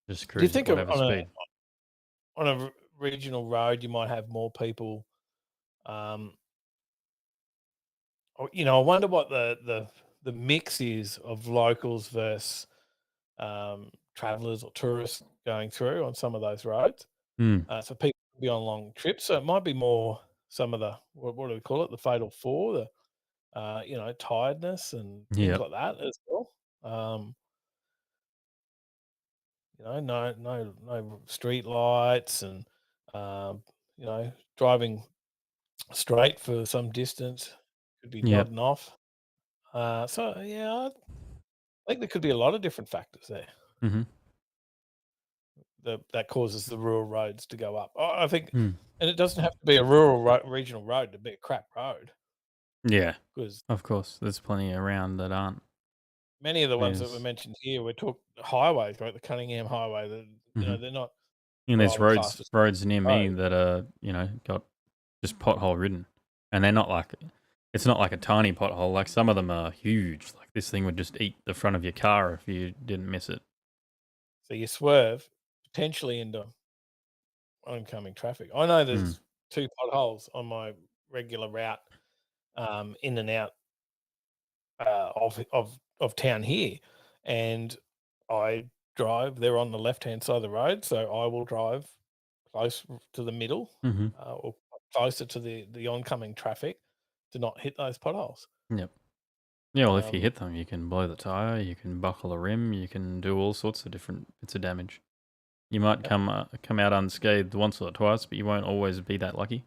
just cruise at whatever speed. On a regional road, you might have more people. I wonder what the mix is of locals versus travellers or tourists going through on some of those roads. So people could be on long trips. So it might be more some of the what do we call it? The fatal four, the tiredness and things like that as well. No street lights and driving straight for some distance could be nodding off. So yeah, I think there could be a lot of different factors there that causes the rural roads to go up. I think, and it doesn't have to be a rural regional road to be a crap road. Yeah, because of course, there's plenty around that aren't. Many of the ones that were mentioned here, we talk highways, right? The Cunningham Highway, they're not. And there's roads near me that are, got just pothole ridden, and they're not like, it's not like a tiny pothole. Like some of them are huge. Like this thing would just eat the front of your car if you didn't miss it. So you swerve potentially into oncoming traffic. I know there's 2 potholes on my regular route, in and out of town here, and I drive. They're on the left-hand side of the road, so I will drive close to the middle or closer to the oncoming traffic to not hit those potholes. Yep. Yeah, well, if you hit them, you can blow the tire, you can buckle a rim, you can do all sorts of different bits of damage. You might come out unscathed once or twice, but you won't always be that lucky.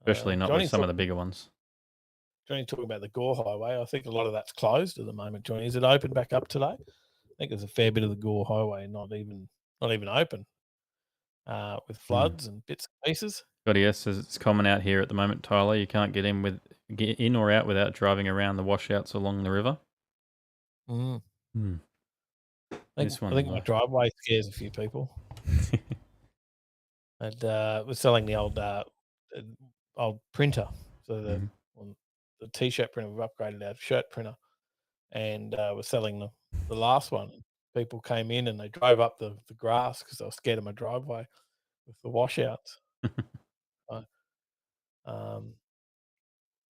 Especially not with some of the bigger ones. Johnny talking about the Gore Highway. I think a lot of that's closed at the moment, Johnny. Is it open back up today? I think there's a fair bit of the Gore Highway not even open, with floods and bits and pieces. Scotty S says it's common out here at the moment, Tyler. You can't get in or out without driving around the washouts along the river. I think my driveway scares a few people. And we're selling the old printer, so the t-shirt printer. We've upgraded our shirt printer, and we're selling the last one. People came in and they drove up the grass because they were scared of my driveway with the washouts.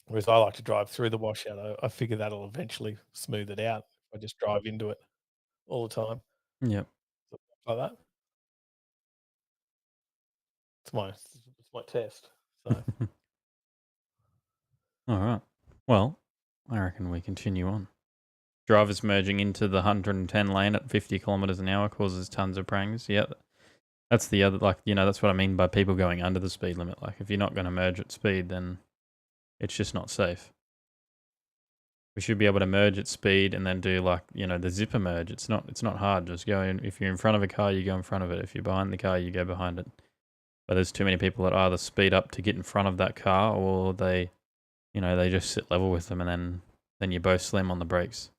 Whereas I like to drive through the washout. I figure that'll eventually smooth it out if I just drive into it all the time. Yep. Like that. It's my test. So. All right. Well, I reckon we continue on. Drivers merging into the 110 lane at 50 kilometers an hour causes tons of prangs. Yeah, that's the other, that's what I mean by people going under the speed limit. Like, if you're not going to merge at speed, then it's just not safe. We should be able to merge at speed and then do the zipper merge. It's not hard. Just go in. If you're in front of a car, you go in front of it. If you're behind the car, you go behind it. But there's too many people that either speed up to get in front of that car, or they just sit level with them, and then you both slam on the brakes.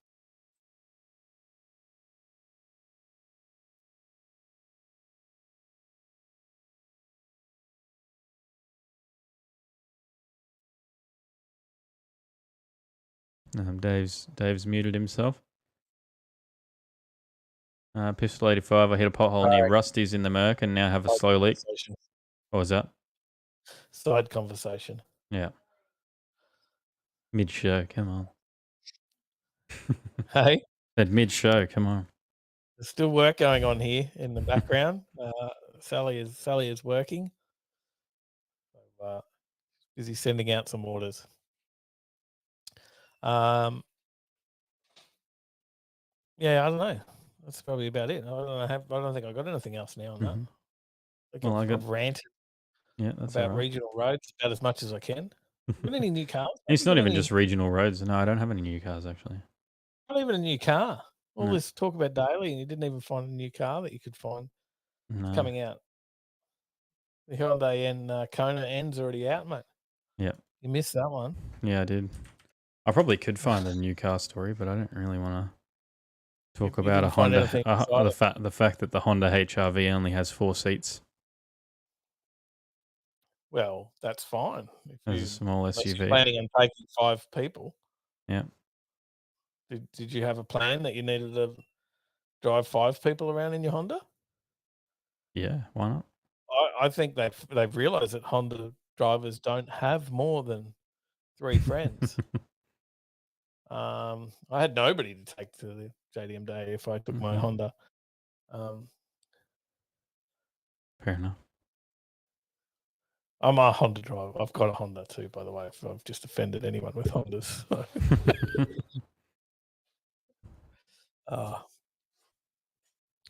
Dave's muted himself. Pistol 85, I hit a pothole near Rusty's in the Merc and now have a slow leak. What was that? Side conversation. Yeah. Mid-show, come on. Hey? Said mid-show, come on. There's still work going on here in the background. Sally is working. busy sending out some orders. Yeah, I don't know. That's probably about it. I don't think I got anything else now on that. I think I've ranted about regional roads about as much as I can. Got any new cars? It's not even just regional roads. No, I don't have any new cars actually. Not even a new car. All this talk about daily, and you didn't even find a new car that you could find coming out. The Hyundai N Kona N's already out, mate. Yeah. You missed that one. Yeah, I did. I probably could find a new car story, but I don't really want to talk about a Honda. The fact that the Honda HR-V only has 4 seats. Well, that's fine. As a small SUV. You're planning on taking 5 people. Yeah. Did you have a plan that you needed to drive 5 people around in your Honda? Yeah, why not? I think they've realised that Honda drivers don't have more than 3 friends. I had nobody to take to the JDM day if I took my Honda. Fair enough. I'm a Honda driver. I've got a Honda too, by the way. If I've just offended anyone with Hondas. All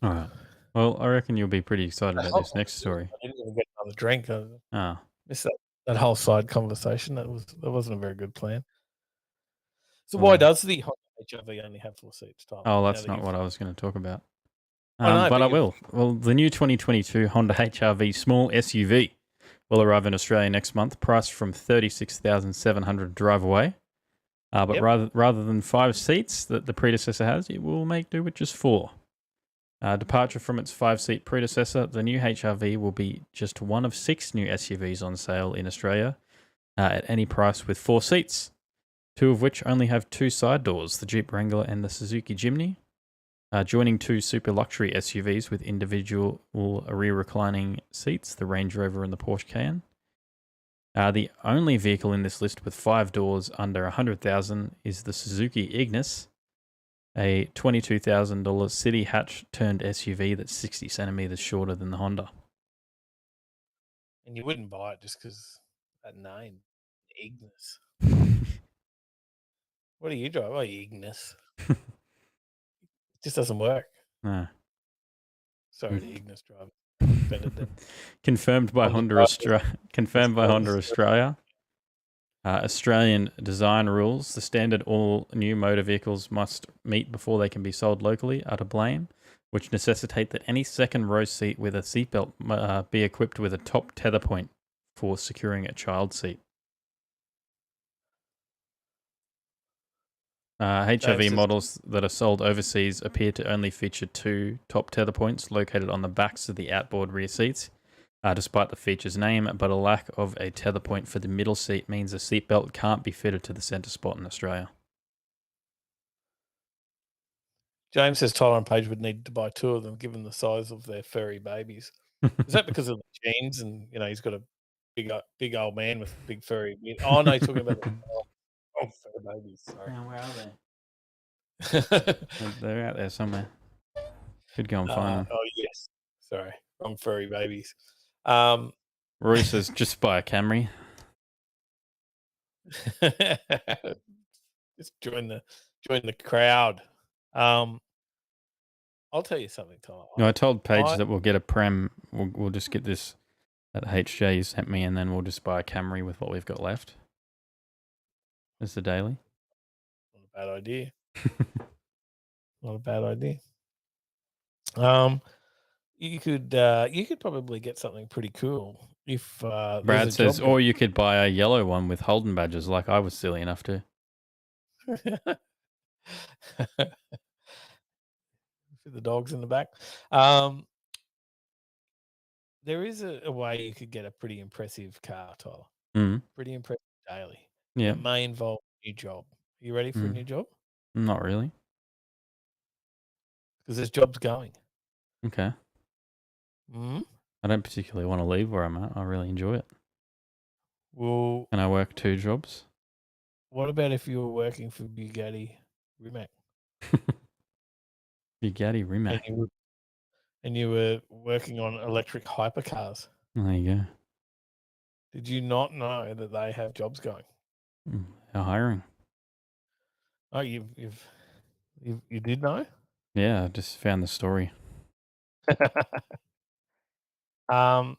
right. Well, I reckon you'll be pretty excited about this next story. I didn't even get another drink. I missed that whole side conversation. That wasn't a very good plan. So why does the Honda HR-V only have 4 seats, Tyler? Oh, that's not what I was going to talk about. But I will. Well, the new 2022 Honda HR-V small SUV will arrive in Australia next month, priced from $36,700 drive away. But rather than 5 seats that the predecessor has, it will make do with just 4. Departure from its 5-seat predecessor, the new HR-V will be just one of 6 new SUVs on sale in Australia at any price with 4 seats, 2 of which only have 2 side doors, the Jeep Wrangler and the Suzuki Jimny, joining 2 super luxury SUVs with individual rear reclining seats, the Range Rover and the Porsche Cayenne. The only vehicle in this list with 5 doors under $100,000 is the Suzuki Ignis, a $22,000 city hatch turned SUV that's 60 centimeters shorter than the Honda. And you wouldn't buy it just because that name, Ignis. What do you drive? Oh, Ignis. It just doesn't work. No. Sorry, the Ignis driver. Confirmed by Honda Australia. Australian design rules, the standard all new motor vehicles must meet before they can be sold locally are to blame, which necessitate that any second row seat with a seatbelt be equipped with a top tether point for securing a child seat. HR-V models that are sold overseas appear to only feature 2 top tether points located on the backs of the outboard rear seats, despite the feature's name, but a lack of a tether point for the middle seat means a seatbelt can't be fitted to the centre spot in Australia. James says Tyler and Paige would need to buy 2 of them given the size of their furry babies. Is that because of the genes and, he's got a big old man with big furry... Oh, no, he's talking about the furry babies. Sorry. Where are they? They're out there somewhere. Could go and find them. Oh, yes. Sorry. Wrong furry babies. Roy says, just buy a Camry. Just join the crowd. I'll tell you something, Tyler. No, I told Paige that we'll get a Prem. We'll just get this that HJ you sent me, and then we'll just buy a Camry with what we've got left. As the daily. Not a bad idea. Not a bad idea. You could probably get something pretty cool if Brad says, or you could buy a yellow one with Holden badges, like I was silly enough to. The dogs in the back. There is a way you could get a pretty impressive car, Tyler. Pretty impressive daily. Yeah. It may involve a new job. Are you ready for a new job? Not really. Because there's jobs going. Okay. I don't particularly want to leave where I'm at. I really enjoy it. Well, can I work 2 jobs? What about if you were working for Bugatti Rimac? Bugatti Rimac. And you were working on electric hypercars. There you go. Did you not know that they have jobs going? They're hiring. Oh, you did know? Yeah, I just found the story. They're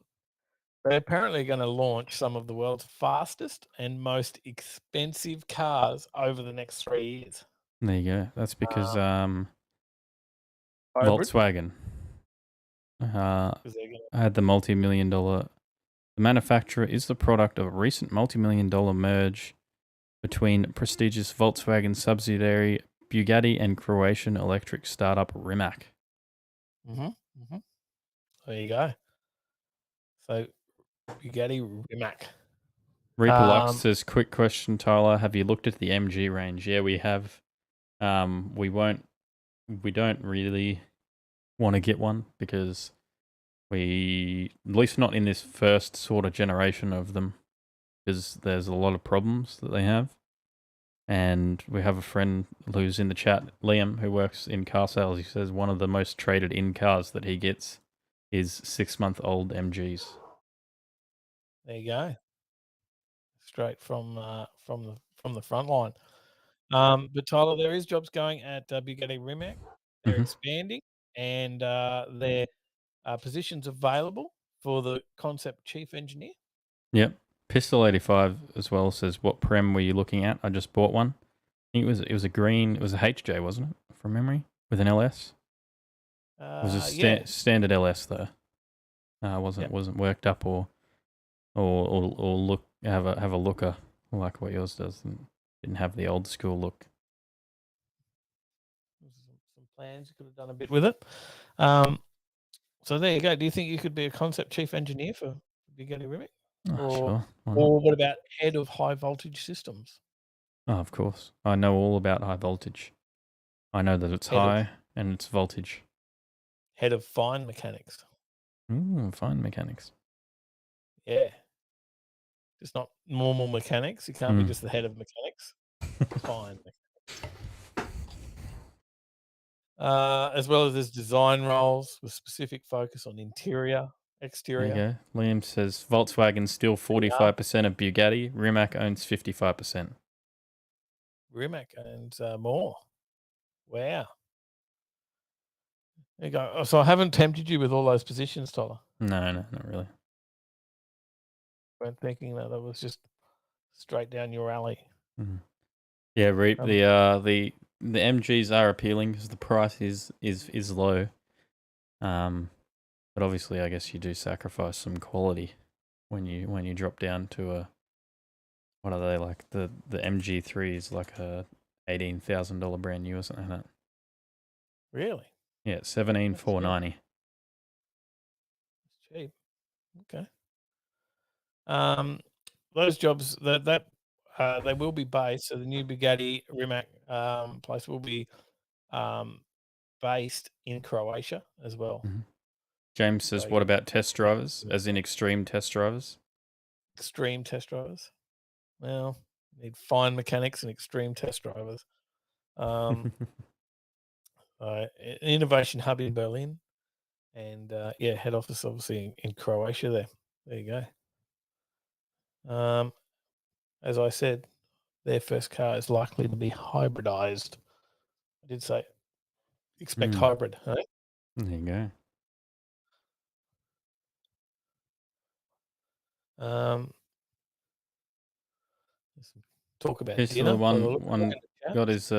apparently going to launch some of the world's fastest and most expensive cars over the next 3 years. There you go. That's because Hybrid? Volkswagen 'Cause they're gonna- had the multi-million-dollar. The manufacturer is the product of a recent multi-million-dollar merge between prestigious Volkswagen subsidiary Bugatti and Croatian electric startup Rimac. There you go. So Bugatti Rimac. Reaper Lux says, quick question, Tyler. Have you looked at the MG range? Yeah, we have. We don't really want to get one because at least not in this first sort of generation of them, because there's a lot of problems that they have. And we have a friend who's in the chat, Liam, who works in car sales. He says one of the most traded in cars that he gets is 6-month-old MGs. There you go. Straight from the front line. But Tyler, there is jobs going at Bugatti Rimac. They're expanding, and their positions available for the concept chief engineer. Yep. Pistol 85 as well says, what prem were you looking at? I just bought one. I think it was a green. It was a HJ, wasn't it? From memory, with an LS. It was a standard LS though. Wasn't worked up or look have a looker like what yours does. And didn't have the old school look. Some plans you could have done a bit with it. So there you go. Do you think you could be a concept chief engineer for Bugatti Rimac? Sure. Or what about head of high voltage systems? Oh, of course. I know all about high voltage. I know that it's high and it's voltage. Head of fine mechanics. Fine mechanics. Yeah. Just not normal mechanics. You can't be just the head of mechanics. Fine mechanics. As well as there's design roles with specific focus on interior, exterior. There you go. Liam says Volkswagen still 45% of Bugatti. Rimac owns 55%. Rimac owns more. Wow. There you go. So I haven't tempted you with all those positions, Tyler. No, not really. Weren't thinking that was just straight down your alley. Yeah, the MGs are appealing because the price is low. But obviously, I guess you do sacrifice some quality when you drop down to a, what are they like? The MG3 is like a $18,000 brand new or something like that. Really? Yeah, $17,490. It's cheap. Okay. Those jobs that they will be based. So the new Bugatti Rimac place will be based in Croatia as well. James says, what about test drivers, as in extreme test drivers? Extreme test drivers. Well, you need fine mechanics and extreme test drivers. Innovation hub in Berlin, and head office obviously in Croatia. There you go. As I said, their first car is likely to be hybridized. I did say expect hybrid. Right? There you go. Talk about Here's dinner. the one got his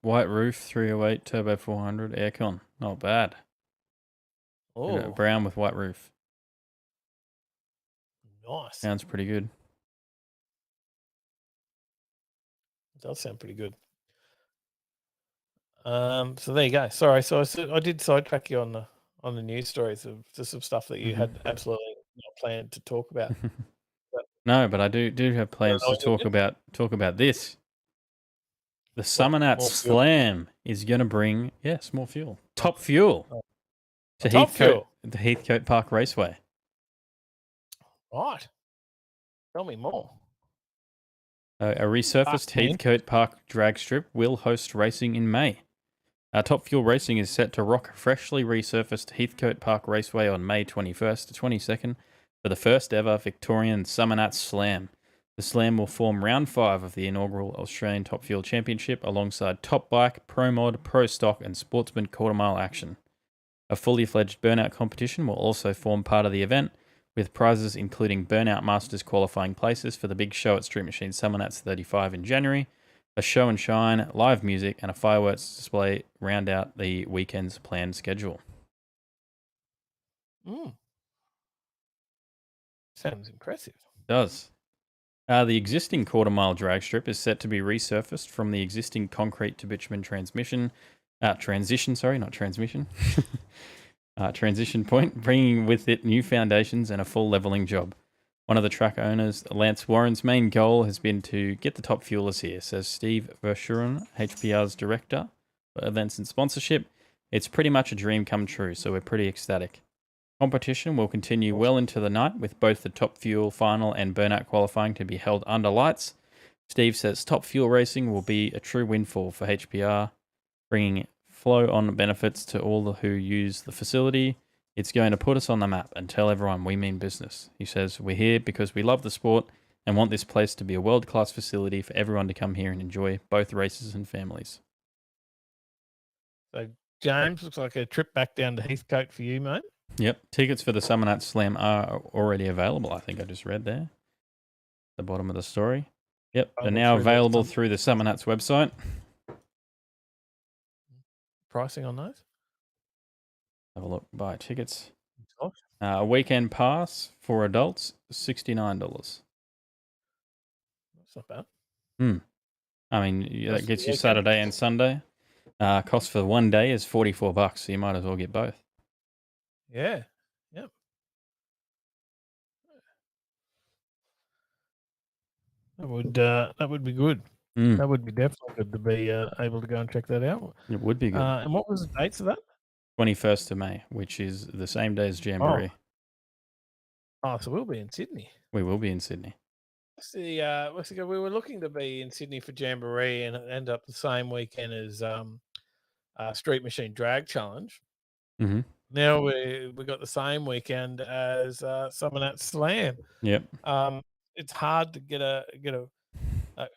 white roof 308 turbo 400 aircon. Not bad. Oh, brown with white roof. Nice. Sounds pretty good. It does sound pretty good. So there you go. Sorry, so I did sidetrack you on the news stories of just some stuff that you had absolutely not planned to talk about. No, but I do have plans to talk about this. The Summernats Slam is going to bring more fuel, top fuel, to the Heathcote Park Raceway. Right. Tell me more. A resurfaced Heathcote Park drag strip will host racing in May. Top Fuel Racing is set to rock a freshly resurfaced Heathcote Park Raceway on May 21st to 22nd for the first ever Victorian Summer Nats Slam. The Slam will form round 5 of the inaugural Australian Top Fuel Championship alongside Top Bike, Pro Mod, Pro Stock and Sportsman quarter mile action. A fully fledged burnout competition will also form part of the event, with prizes including Burnout Masters qualifying places for the big show at Street Machine Summer Nats 35 in January, a show and shine, live music and a fireworks display round out the weekend's planned schedule. Sounds impressive. It does. The existing quarter mile drag strip is set to be resurfaced from the existing concrete to bitumen transition point, bringing with it new foundations and a full levelling job. One of the track owners, Lance Warren's main goal has been to get the top fuelers here, says Steve Verschuren, HPR's director for events and sponsorship. It's pretty much a dream come true, so we're pretty ecstatic. Competition will continue well into the night, with both the Top Fuel final and burnout qualifying to be held under lights. Steve says Top Fuel racing will be a true windfall for HPR, bringing flow-on benefits to all who use the facility. It's going to put us on the map and tell everyone we mean business. He says, we're here because we love the sport and want this place to be a world-class facility for everyone to come here and enjoy both races and families. So, James, looks like a trip back down to Heathcote for you, mate. Yep. Tickets for the Summer Nats Slam are already available. I think I just read there. The bottom of the story. Yep. They're now available through the Summer Nats website. Pricing on those? Have a look. Buy tickets. A weekend pass for adults, $69. That's not bad. I mean, that gets you Saturday and Sunday. Cost for 1 day is $44, so you might as well get both. Yeah. Yep. That would be good. That would be definitely good to be able to go and check that out. It would be good. And what was the dates of that? 21st of May, which is the same day as Jamboree. So we'll be in Sydney. We will be in Sydney. See, we were looking to be in Sydney for Jamboree, and it ended up the same weekend as Street Machine Drag Challenge. Mm-hmm. Now we got the same weekend as Summer Nats Slam. Yep. It's hard to get a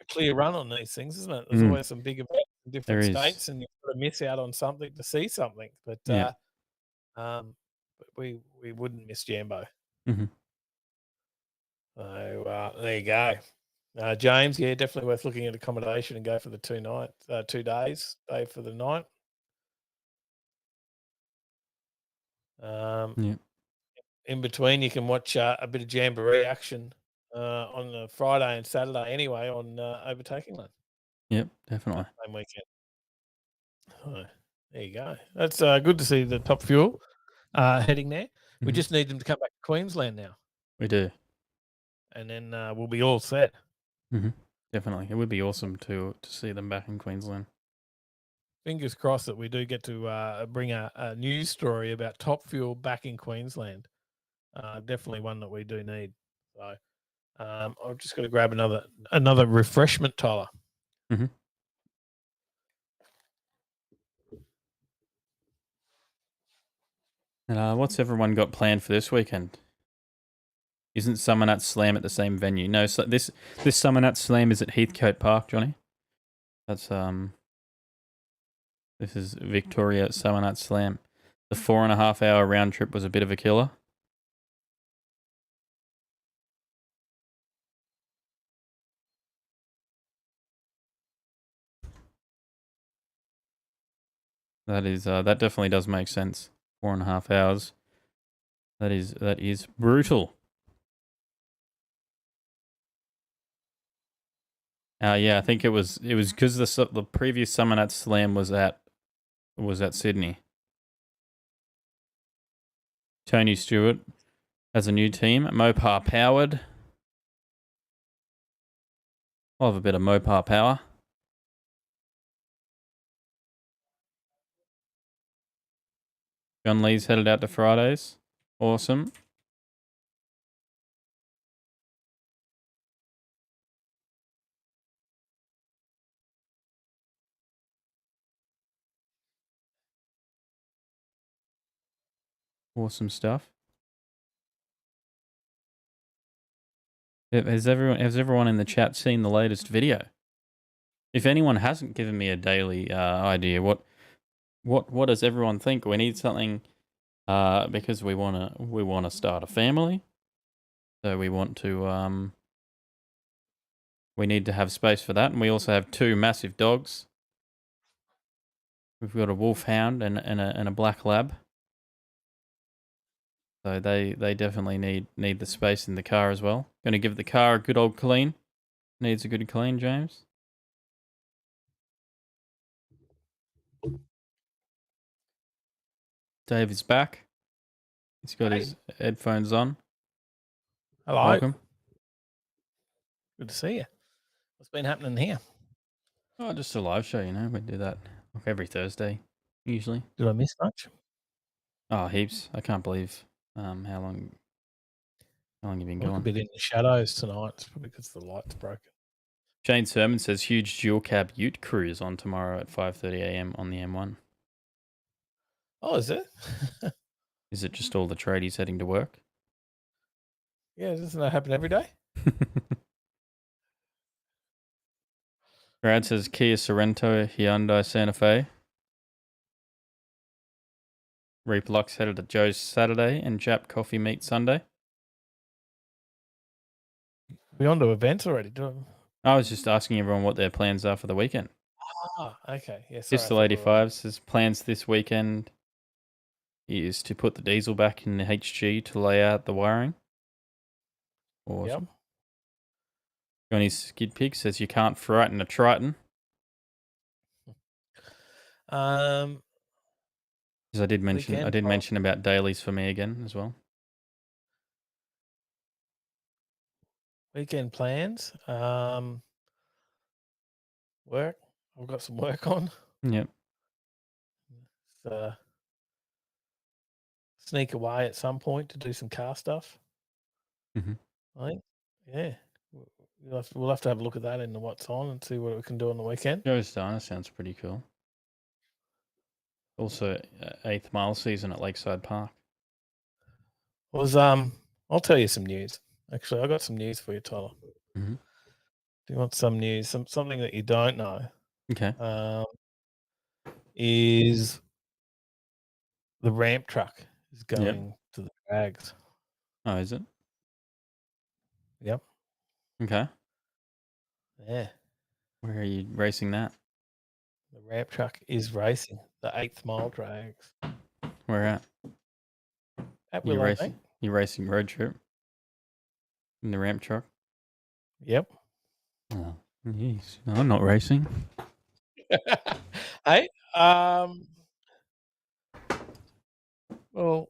clear run on these things, isn't it? There's always some big events in different states, and you've got to miss out on something to see something. But we wouldn't miss Jambo. Mm-hmm. So there you go. James, yeah, definitely worth looking at accommodation and go for the 2 days, stay for the night. In between, you can watch a bit of Jamboree action on the Friday and Saturday anyway on Overtaking Lane. Yep, definitely. Same weekend. So, there you go. That's good to see the Top Fuel heading there. Mm-hmm. We just need them to come back to Queensland now. We do. And then we'll be all set. Mm-hmm. Definitely. It would be awesome to see them back in Queensland. Fingers crossed that we do get to bring a news story about Top Fuel back in Queensland. Definitely one that we do need. So I've just got to grab another refreshment, Tyler. Mm-hmm. And what's everyone got planned for this weekend? Isn't Summer Nats Slam at the same venue? No, so this Summer Nats Slam is at Heathcote Park, Johnny. That's this is Victoria Summer Nats Slam. The 4.5 hour round trip was a bit of a killer. That is that definitely does make sense. 4.5 hours. That is brutal. Yeah, I think it was because the previous Summer Nats Slam was at Sydney. Tony Stewart has a new team, Mopar powered. I'll have a bit of Mopar power. John Lee's headed out to Fridays. Awesome. Awesome stuff. Has everyone in the chat seen the latest video? If anyone hasn't given me a daily idea, what does everyone think? We need something because we wanna start a family. So we want to we need to have space for that, and we also have 2 massive dogs. We've got a wolfhound and a black lab. So they definitely need the space in the car as well. Going to give the car a good old clean. Needs a good clean, James. Dave is back. He's got his headphones on. Hello. Welcome. Good to see you. What's been happening here? Oh, just a live show, you know. We do that every Thursday, usually. Did I miss much? Oh, heaps. I can't believe how long you've been going. A bit in the shadows tonight. It's probably because the light's broken. Shane Sermon says huge dual cab ute cruise on tomorrow at 5:30 a.m. on the M1. Oh, is it? Is it just all the tradies heading to work? Yeah, doesn't that happen every day? Brad says Kia Sorento, Hyundai Santa Fe. Reap Lux headed to Joe's Saturday and Jap Coffee Meet Sunday. We on to events already, I was just asking everyone what their plans are for the weekend. Ah, okay. Yeah, sorry, Pistol 85 says plans this weekend is to put the diesel back in the HG to lay out the wiring. Awesome. Yep. Johnny Skid Pig says you can't frighten a Triton. Because I did mention about dailies for me again as well. Weekend plans. Work. I've got some work on. Yep. Sneak away at some point to do some car stuff. Mm-hmm. I think. Yeah. We'll have to have a look at that in the what's on and see what we can do on the weekend. Joe's Diner sounds pretty cool. Also, 8th mile season at Lakeside Park. I'll tell you some news. Actually, I got some news for you, Tyler. Mm-hmm. Do you want some news? Something that you don't know? Okay. Is the ramp truck is going to the drags. Oh, is it? Yep. Okay. Yeah. Where are you racing that? The ramp truck is racing the 8th mile drags. Where at? At You Willow Bank. You racing road trip? In the ramp truck? Yep. Oh, jeez. No, I'm not racing. Hey, well,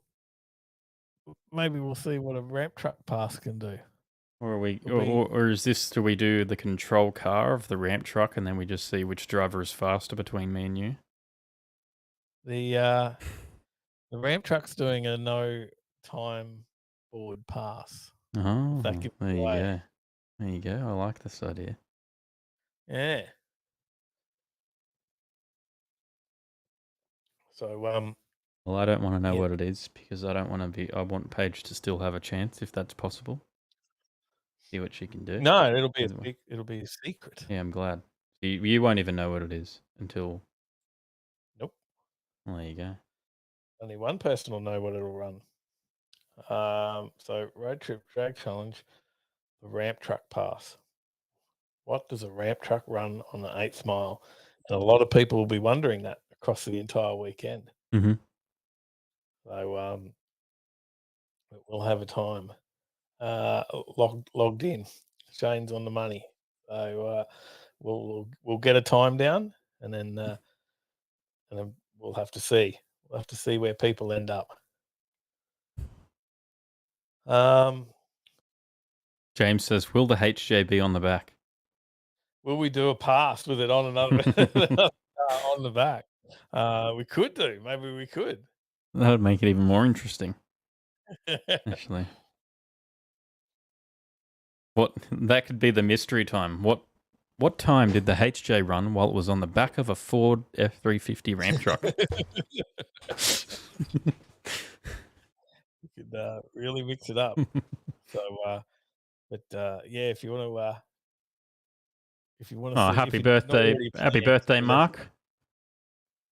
maybe we'll see what a ramp truck pass can do. Or or is this, do we do the control car of the ramp truck and then we just see which driver is faster between me and you? The ramp truck's doing a no time board pass. Oh, That gives there you away. go. There you go. I like this idea. Yeah. So well, I don't want to know Yeah. what it is because I don't want to be. I want Paige to still have a chance if that's possible. See what she can do. No, it'll be a secret. Yeah, I'm glad. You won't even know what it is until. Nope. Well, there you go. Only one person will know what it'll run. So road trip drag challenge, the ramp truck pass. What does a ramp truck run on the 8th mile? And a lot of people will be wondering that across the entire weekend. Mm-hmm. So we'll have a time logged in. Shane's on the money. So we'll get a time down, and then we'll have to see. We'll have to see where people end up. James says, "Will the HJ be on the back?" Will we do a pass with it on another on the back? We could do. Maybe we could. That would make it even more interesting. Actually, that could be the mystery time. What time did the HJ run while it was on the back of a Ford F-350 ramp truck? We could really mix it up. So But yeah, if you want to Oh, see, happy birthday, Mark.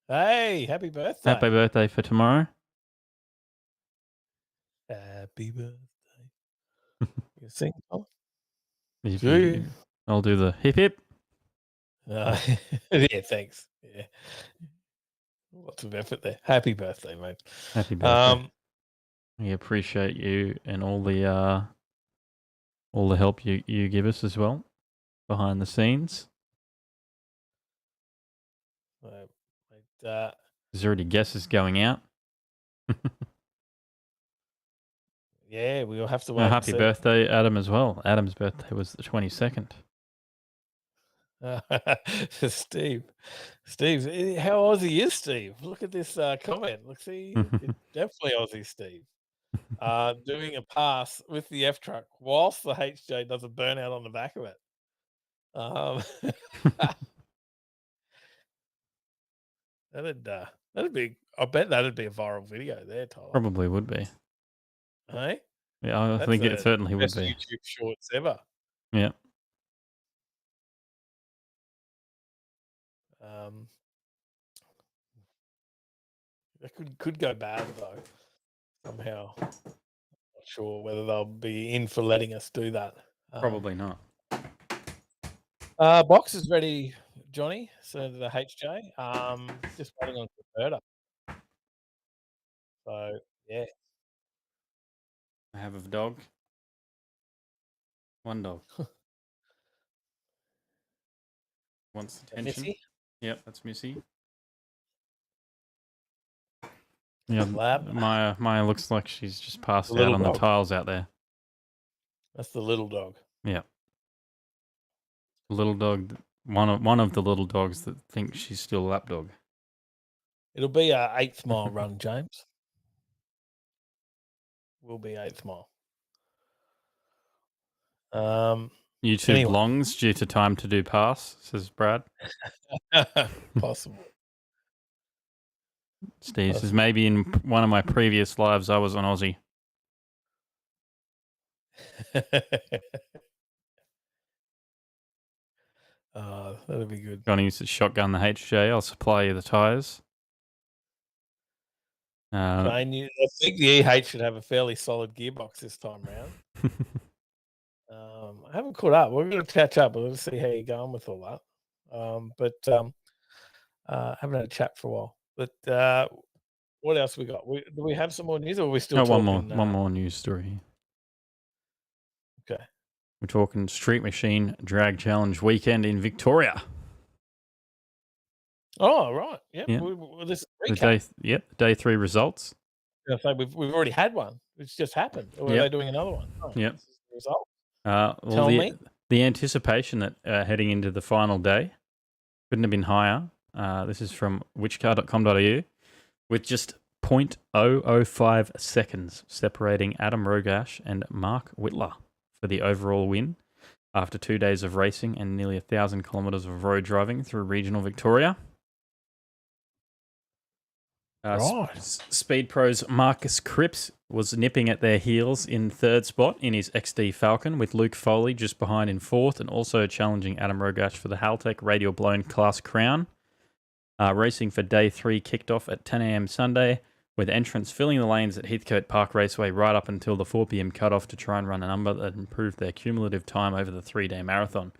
Hey, happy birthday. Happy birthday for tomorrow. Happy birthday. You sing, Tom? I'll do the hip hip. Yeah, thanks. Yeah. Lots of effort there. Happy birthday, mate. Happy birthday. We appreciate you and all the help you give us as well behind the scenes. There's already guesses going out. Yeah, we'll have to wait. Happy birthday, Adam, as well. Adam's birthday was the 22nd. Steve, how Aussie is Steve? Look at this comment. Look, see, definitely Aussie Steve. Doing a pass with the F truck whilst the HJ does a burnout on the back of it. That'd be. I bet that'd be a viral video there, Tyler. Probably would be. Hey? Yeah, I think it certainly would be. YouTube shorts ever. Yeah. That could go bad though. Somehow, not sure whether they'll be in for letting us do that. Probably not. Box is ready, Johnny. So the HJ. Just waiting on converter. So yeah. I have a dog. One dog. Wants attention. Missy? Yep, that's Missy. Yeah, Lab. Maya looks like she's just passed out on the tiles out there. That's the little dog. Yeah. Little dog. One of the little dogs that thinks she's still a lap dog. It'll be our 8th mile run, James. Will be 8th mile. YouTube longs due to time to do pass, says Brad. Possible. Steve says, maybe in one of my previous lives I was an Aussie. That'll be good. Johnny used to shotgun the HJ. I'll supply you the tyres. I think the EH should have a fairly solid gearbox this time round. I haven't caught up. We're going to catch up. We'll see how you're going with all that. I haven't had a chat for a while. But what else we got? Do we have some more news, or are we still talking? One more news story. Okay. We're talking Street Machine Drag Challenge weekend in Victoria. Oh, right. Yep. Yeah. This recap. Day 3 results. So we've already had one. It's just happened. Or are they doing another one? Oh, yep. This is the result. Tell me. The anticipation that heading into the final day couldn't have been higher. This is from whichcar.com.au, with just 0.005 seconds separating Adam Rogash and Mark Whitler for the overall win after 2 days of racing and nearly 1,000 kilometres of road driving through regional Victoria. Speed Pro's Marcus Cripps was nipping at their heels in 3rd spot in his XD Falcon, with Luke Foley just behind in 4th, and also challenging Adam Rogash for the Haltech Radial Blown Class Crown. Racing for Day 3 kicked off at 10 a.m. Sunday, with entrants filling the lanes at Heathcote Park Raceway right up until the 4 p.m. cutoff to try and run a number that improved their cumulative time over the 3-day marathon.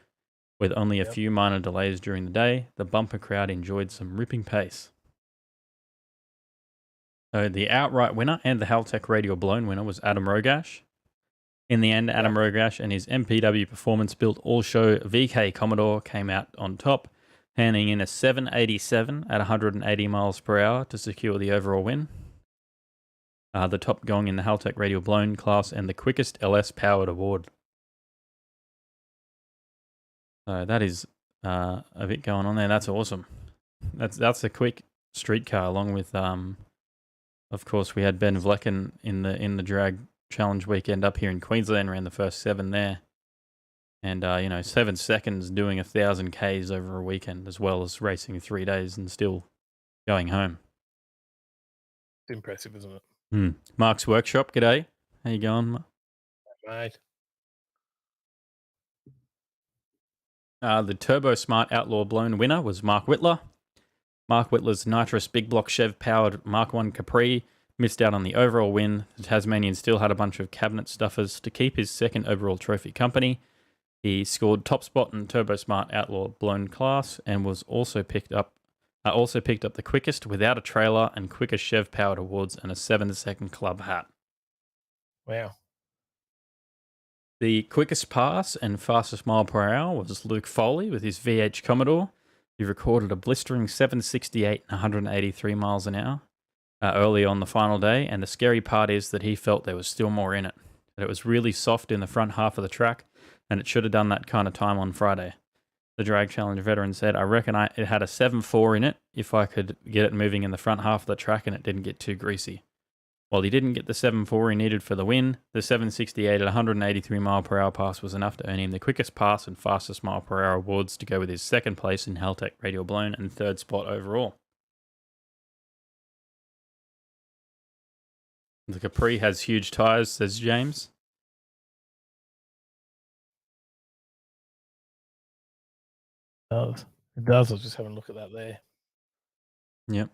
With only a few minor delays during the day, the bumper crowd enjoyed some ripping pace. So the outright winner and the Haltech Radial Blown winner was Adam Rogash. In the end, Adam Rogash and his MPW performance-built all-show VK Commodore came out on top, handing in a 787 at 180 miles per hour to secure the overall win. The top gong in the Haltech Radial Blown class and the quickest LS-powered award. So that is a bit going on there. That's awesome. That's a quick street car, along with... Of course, we had Ben Vlecken in the drag challenge weekend up here in Queensland, ran the first 7 there. And, 7 seconds doing 1,000 Ks over a weekend, as well as racing 3 days and still going home. It's impressive, isn't it? Mark's Workshop, g'day. How you going, Mate. The Turbo Smart Outlaw Blown winner was Mark Whitler. Mark Whitler's nitrous big block Chev-powered Mark 1 Capri missed out on the overall win. The Tasmanian still had a bunch of cabinet stuffers to keep his second overall trophy company. He scored top spot in Turbo Smart Outlaw Blown class and was also picked up the quickest without a trailer and quickest Chev-powered awards and a 7-second club hat. Wow. The quickest pass and fastest mile per hour was Luke Foley with his VH Commodore. He recorded a blistering 768 and 183 miles an hour early on the final day, and the scary part is that he felt there was still more in it. That it was really soft in the front half of the track, and it should have done that kind of time on Friday. The Drag Challenge veteran said, "I reckon it had a 7.4 in it if I could get it moving in the front half of the track and it didn't get too greasy." While he didn't get the 7.4 he needed for the win, the 768 at 183 mile per hour pass was enough to earn him the quickest pass and fastest mile per hour awards to go with his second place in Haltech Radial Blown and third spot overall. The Capri has huge tyres, says James. It does. I was just having a look at that there. Yep.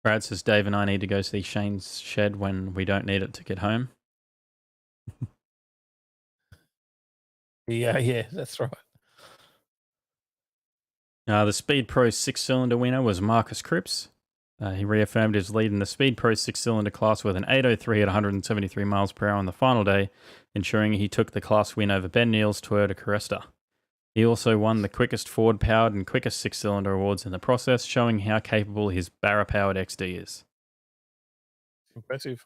Brad says, Dave and I need to go see Shane's shed when we don't need it to get home. Yeah, that's right. The Speed Pro 6-cylinder winner was Marcus Cripps. He reaffirmed his lead in the Speed Pro 6-cylinder class with an 803 at 173 miles per hour on the final day, ensuring he took the class win over Ben Neal's Toyota Cresta. He also won the quickest Ford-powered and quickest 6-cylinder awards in the process, showing how capable his Barra-powered XD is. Impressive.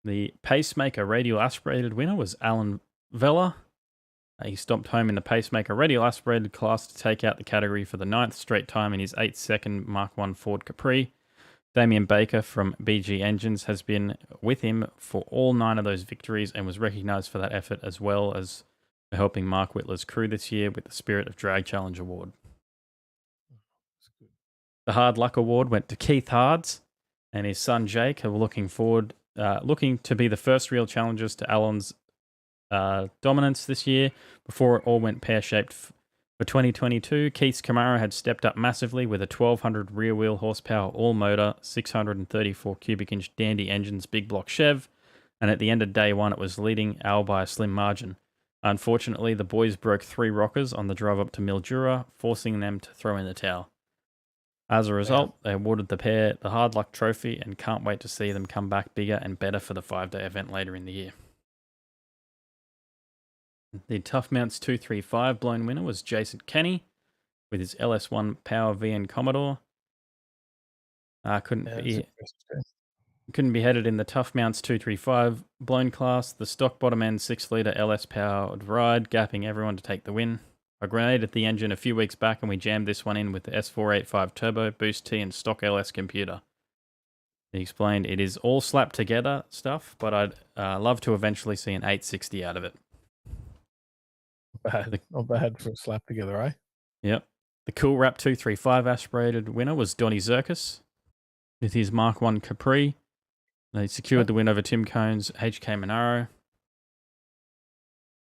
The Pacemaker Radial Aspirated winner was Alan Vella. He stomped home in the Pacemaker Radial Aspirated class to take out the category for the 9th straight time in his 8-second Mark 1 Ford Capri. Damien Baker from BG Engines has been with him for all 9 of those victories and was recognised for that effort, as well as for helping Mark Whitler's crew this year with the Spirit of Drag Challenge Award. The Hard Luck Award went to Keith Hards and his son Jake, who were looking to be the first real challengers to Alan's dominance this year before it all went pear-shaped. For 2022, Keith's Camaro had stepped up massively with a 1200 rear-wheel horsepower all-motor, 634 cubic inch Dandy Engines big block Chev, and at the end of day one it was leading Al by a slim margin. Unfortunately, the boys broke 3 rockers on the drive up to Mildura, forcing them to throw in the towel. As a result, they awarded the pair the Hard Luck Trophy and can't wait to see them come back bigger and better for the 5-day event later in the year. The Tough Mounts 235 blown winner was Jason Kenny with his LS1 Power VN Commodore. Couldn't be headed in the Tough Mounts 235 blown class, the stock bottom end 6-litre LS powered ride, gapping everyone to take the win. I grenaded the engine a few weeks back and we jammed this one in with the S485 Turbo, Boost T and stock LS computer. He explained, it is all slapped together stuff, but I'd love to eventually see an 860 out of it. Not bad for a slap together, eh? Yep. The Cool Rap 235 aspirated winner was Donnie Zirkus with his Mark 1 Capri. They secured the win over Tim Cohn's HK Monaro.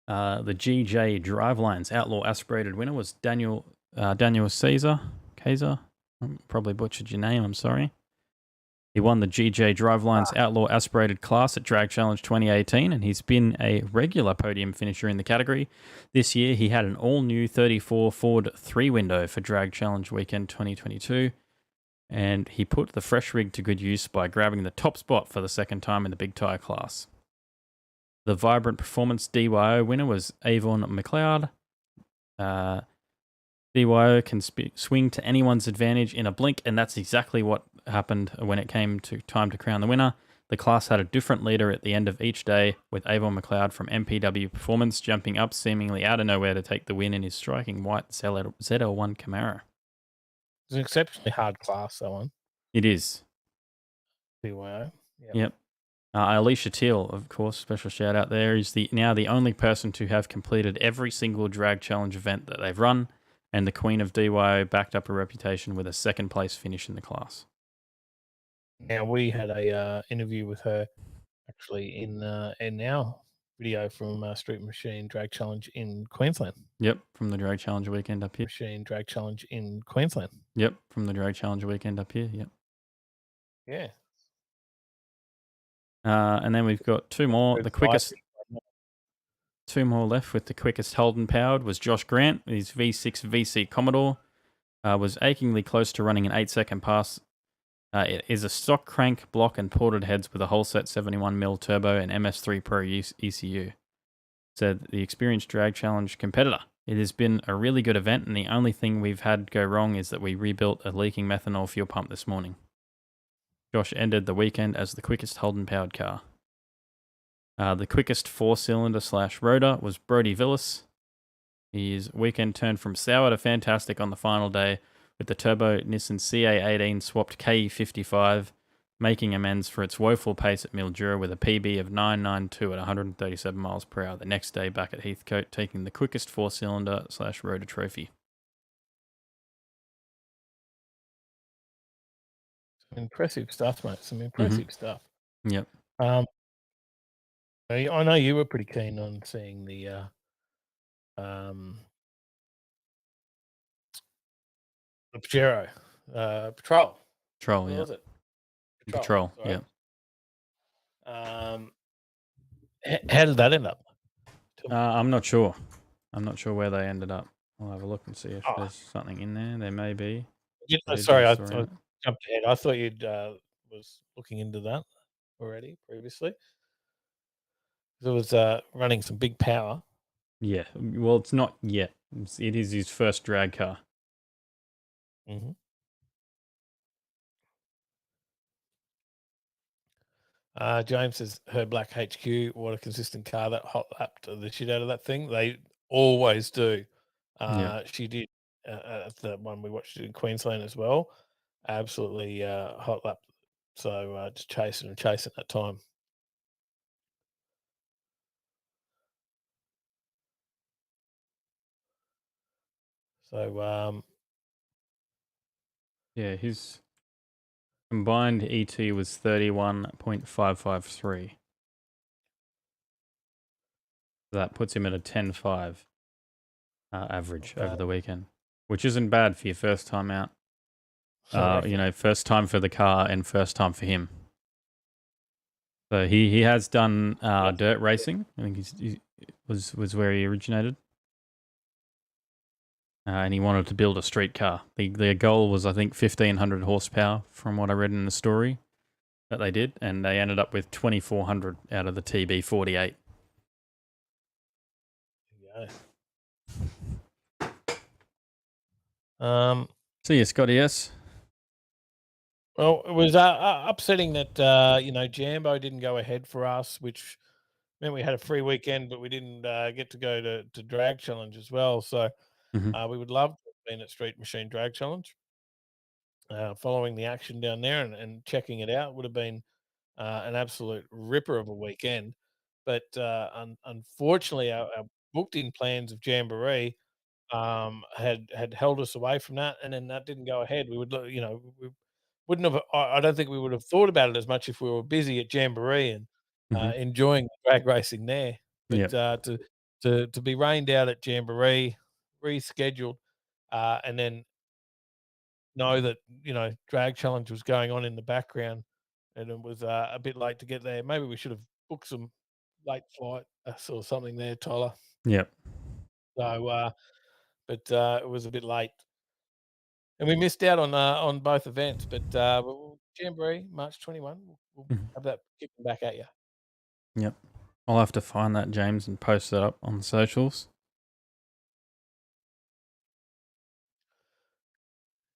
The GJ Drivelines Outlaw aspirated winner was Daniel Kaiser. Probably butchered your name, I'm sorry. He won the GJ Drivelines Outlaw aspirated class at Drag Challenge 2018, and he's been a regular podium finisher in the category. This year, he had an all-new 34 Ford 3-window for Drag Challenge Weekend 2022, and he put the fresh rig to good use by grabbing the top spot for the second time in the big tyre class. The Vibrant Performance DYO winner was Avon McLeod. DYO can swing to anyone's advantage in a blink, and that's exactly what happened when it came to time to crown the winner. The class had a different leader at the end of each day, with Avon McLeod from MPW Performance jumping up seemingly out of nowhere to take the win in his striking white ZL1 Camaro. It's an exceptionally hard class, that one. It is. DYO. Yep. Alicia Teal, of course, special shout out there, is now the only person to have completed every single Drag Challenge event that they've run, and the Queen of DYO backed up her reputation with a second place finish in the class. Now, we had a interview with her actually in our video from Street Machine Drag Challenge in Queensland. Yep, from the Drag Challenge weekend up here. Machine Drag Challenge in Queensland. Yep, from the Drag Challenge weekend up here. Yep. Yeah. And then we've got two more. The quickest, two more left with the quickest Holden powered was Josh Grant. His V6 VC Commodore was achingly close to running an 8-second pass. It is a stock crank block and ported heads with a whole set 71mm turbo and MS3 Pro ECU. Said the experienced drag challenge competitor. It has been a really good event, and the only thing we've had go wrong is that we rebuilt a leaking methanol fuel pump this morning. Josh ended the weekend as the quickest Holden powered car. The quickest 4-cylinder / rotor was Brody Villas. His weekend turned from sour to fantastic on the final day with the turbo Nissan CA18 swapped KE55, making amends for its woeful pace at Mildura with a PB of 992 at 137 miles per hour the next day back at Heathcote, taking the quickest 4-cylinder / rotor trophy. Some impressive stuff, mate. Some impressive stuff. Yep. I know you were pretty keen on seeing the Pajero Patrol. Patrol, What yeah. was it? Patrol, sorry. yeah. How did that end up? I'm not sure. I'm not sure where they ended up. I'll have a look and see if there's something in there. There may be. Sorry, I jumped ahead. I thought you'd was looking into that already previously. It was running some big power. Yeah, well, it's not yet. It is his first drag car. Mm-hmm. James says her black HQ, what a consistent car, that hot lapped the shit out of that thing. They always do. She did at the one we watched in Queensland as well. Absolutely hot lap. So just chasing that time. So yeah, his combined ET was 31.553. That puts him at a 10.5 average over the weekend, which isn't bad for your first time out. First time for the car and first time for him. So he has done dirt racing. I think he was where he originated. And he wanted to build a street car. Their goal was, I think, 1,500 horsepower from what I read in the story that they did. And they ended up with 2,400 out of the TB48. Yeah. So yeah, Scotty, yes. Well, it was upsetting that Jambo didn't go ahead for us, which meant we had a free weekend, but we didn't get to go to Drag Challenge as well. So we would love to have been at Street Machine Drag Challenge, following the action down there and checking it out. Would have been an absolute ripper of a weekend. But unfortunately, our booked-in plans of Jamboree had held us away from that, and then that didn't go ahead. We would, we wouldn't have. I don't think we would have thought about it as much if we were busy at Jamboree and enjoying drag racing there. But to be rained out at Jamboree, rescheduled, and then know that Drag Challenge was going on in the background, and it was a bit late to get there. Maybe we should have booked some late flight or something there, Tyler. Yep. So, but it was a bit late, and we missed out on both events. But Jamboree, March 21, we'll have that kicking back at you. Yep. I'll have to find that, James, and post that up on the socials.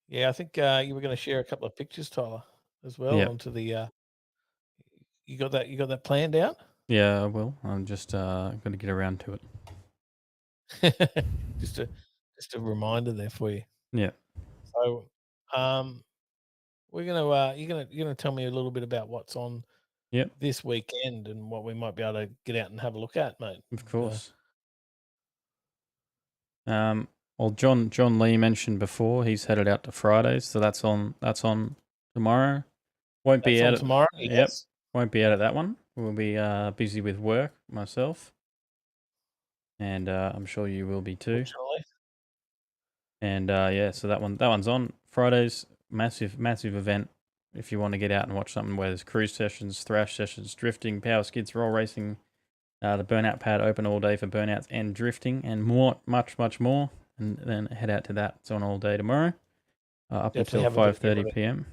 Yeah, I think you were going to share a couple of pictures, Tyler, as well onto the. You got that planned out? Yeah, I will. I'm just going to get around to it. just a reminder there for you. Yeah. So, we're gonna you're gonna tell me a little bit about what's on this weekend and what we might be able to get out and have a look at, mate. Of course. Well, John Lee mentioned before he's headed out to Fridays, so that's on tomorrow. Won't be out tomorrow. Yep. Won't be out at that one. We'll be busy with work, myself. And I'm sure you will be too. Fortunately. And yeah, so that one's on Fridays. Massive event. If you want to get out and watch something where there's cruise sessions, thrash sessions, drifting, power skids, roll racing, the burnout pad open all day for burnouts and drifting, and much more. And then head out to that. It's on all day tomorrow, up Definitely until 5:30 p.m.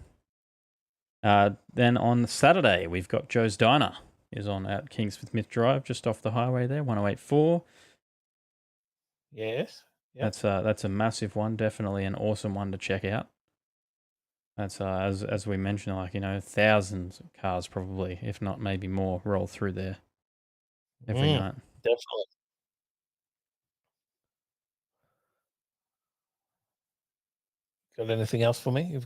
Then on Saturday we've got Joe's Diner is on at Kingsmith Myth Drive, just off the highway there, 1084. Yes. Yep. That's a massive one, definitely an awesome one to check out. That's as we mentioned, like, you know, thousands of cars probably, if not maybe more, roll through there every night. Definitely. Got anything else for me? Is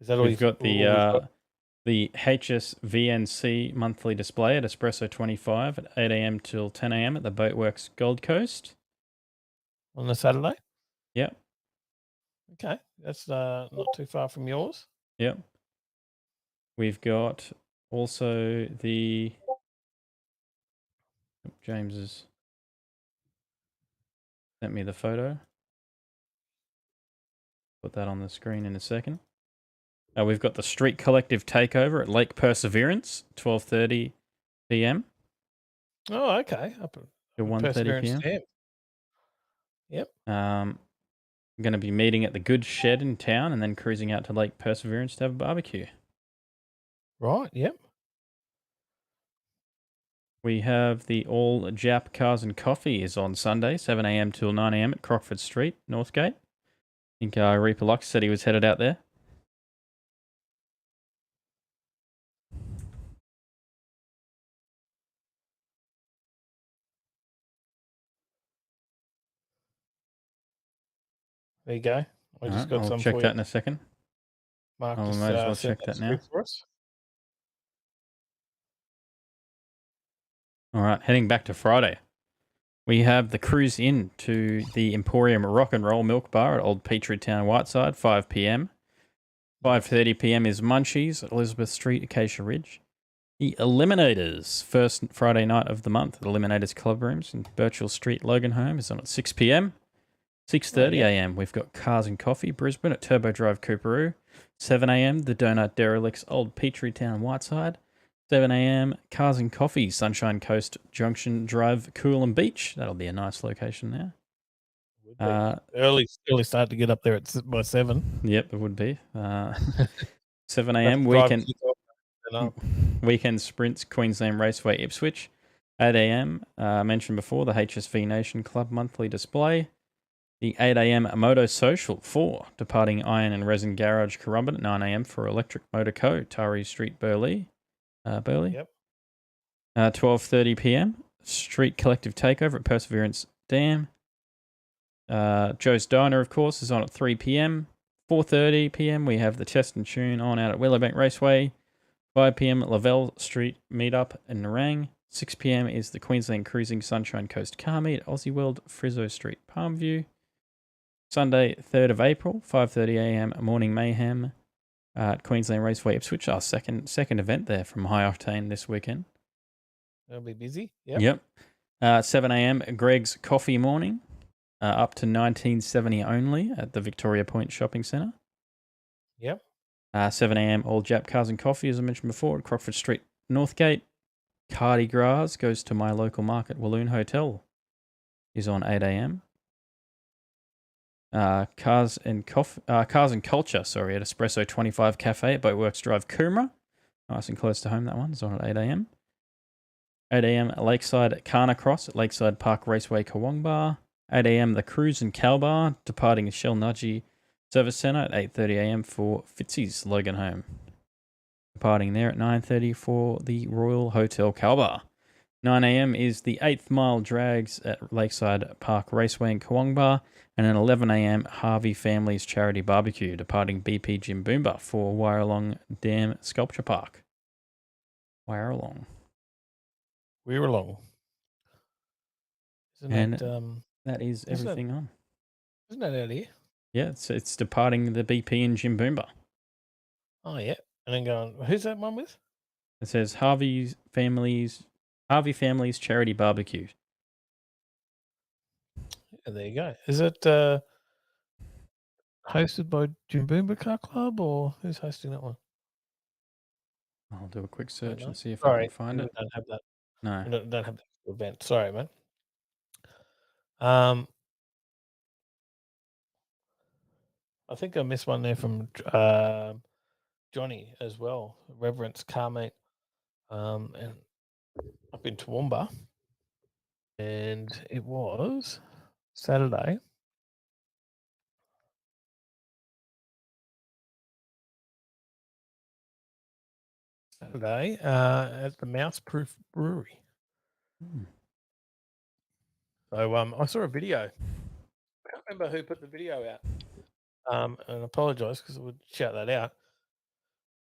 that all We've got the HSVNC monthly display at Espresso 25 at 8 a.m. till 10 a.m. at the Boatworks Gold Coast. On the Saturday? Yep. Okay. That's not too far from yours. Yep. We've got also the... James has sent me the photo. Put that on the screen in a second. We've got the Street Collective Takeover at Lake Perseverance, 12:30 p.m. Oh, okay. Up to 1:30 p.m. Yep. I'm going to be meeting at the Good Shed in town and then cruising out to Lake Perseverance to have a barbecue. Right, yep. We have the All Jap Cars and Coffee is on Sunday, 7 a.m. till 9 a.m. at Crockford Street, Northgate. I think Reaper Lux said he was headed out there. There you go. I just got I'll some check for that you. in a second. Mark I just might as well sent check that now. for us. All right, heading back to Friday. We have the cruise in to the Emporium Rock and Roll Milk Bar at Old Petrie Town, Whiteside, 5 p.m. 5:30 p.m. is Munchies at Elizabeth Street, Acacia Ridge. The Eliminators, first Friday night of the month at Eliminators Club Rooms in Birchall Street, Loganholme, is on at 6 p.m. 6:30 a.m. We've got Cars and Coffee, Brisbane at Turbo Drive, Cooperoo. 7 a.m. The Donut Derelicts, Old Petrie Town, Whiteside. 7 a.m. Cars and Coffee, Sunshine Coast Junction Drive, Coolum Beach. That'll be a nice location there. Early start to get up there by 7. Yep, it would be. 7 a.m. Weekend Sprints, Queensland Raceway, Ipswich. 8 a.m. Mentioned before, the HSV Nation Club monthly display. The 8 a.m. Moto Social 4, departing Iron and Resin Garage, Currumbin at 9 a.m. for Electric Motor Co., Tari Street, Burleigh. Yep. 12:30 p.m. Street Collective Takeover at Perseverance Dam. Joe's Diner, of course, is on at 3 p.m. 4:30 p.m. we have the Test and Tune on out at Willowbank Raceway. 5 p.m. at Lavelle Street Meetup in Nerang. 6 p.m. is the Queensland Cruising Sunshine Coast Car Meet at Aussie World, Frizzo Street, Palmview. Sunday, 3rd of April, 5:30 a.m. Morning Mayhem at Queensland Raceway Ipswich, our second event there from High Octane this weekend. That'll be busy. Yep. 7 a.m. Greg's Coffee Morning, up to 1970 only at the Victoria Point Shopping Centre. Yep. 7 a.m. All Jap Cars and Coffee, as I mentioned before, at Crockford Street, Northgate. Cardi Gras goes to my local market, Walloon Hotel, is on 8 a.m. Cars and Culture, at Espresso 25 Cafe at Boatworks Drive, Coomera. Nice and close to home, that one. It's on at 8 a.m. 8 a.m. Lakeside Carnacross at Lakeside Park Raceway, Kawongbar. 8 a.m. The Cruise and Cow Bar, departing Shell Nudgee Service Centre at 8:30 a.m. for Fitzy's Loganholme. Departing there at 9:30 for the Royal Hotel Cow Bar. 9 a.m. is the 8th Mile Drags at Lakeside Park Raceway in Kawongbar. And at 11 a.m. Harvey Family's Charity Barbecue, departing BP Jim Boomba for Wirralong Dam Sculpture Park. Wirralong. That is everything on. Isn't that out here? Yeah, it's departing the BP and Jim Boomba. Oh, yeah. And then going, who's that one with? It says Harvey Family's Charity Barbecue. Yeah, there you go. Is it hosted by Jimboomba Car Club, or who's hosting that one? I'll do a quick search and see if I Sorry, can find we it. don't have that. No. We don't have the event. Sorry, man. I think I missed one there from Johnny as well, Reverence Carmate, and up in Toowoomba, and it was Saturday. At the Mouseproof Brewery. So I saw a video. I can't remember who put the video out. And I apologise because I would shout that out.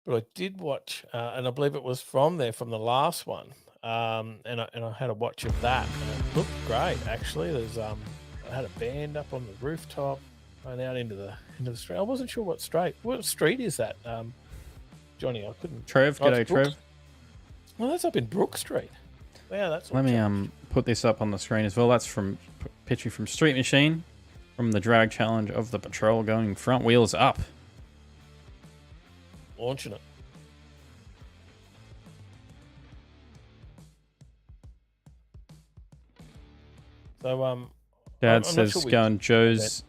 But I did watch, and I believe it was from the last one. And I had a watch of that, and it looked great actually. There's I had a band up on the rooftop, going out into the street. I wasn't sure what street is that, Johnny. I couldn't. Trev, g'day, Trev. Well, that's up in Brook Street. Wow, that's. Let me put this up on the screen as well. That's from picture from Street Machine, from the drag challenge of the patrol, going front wheels up. Launching it. So Dad says going Joe's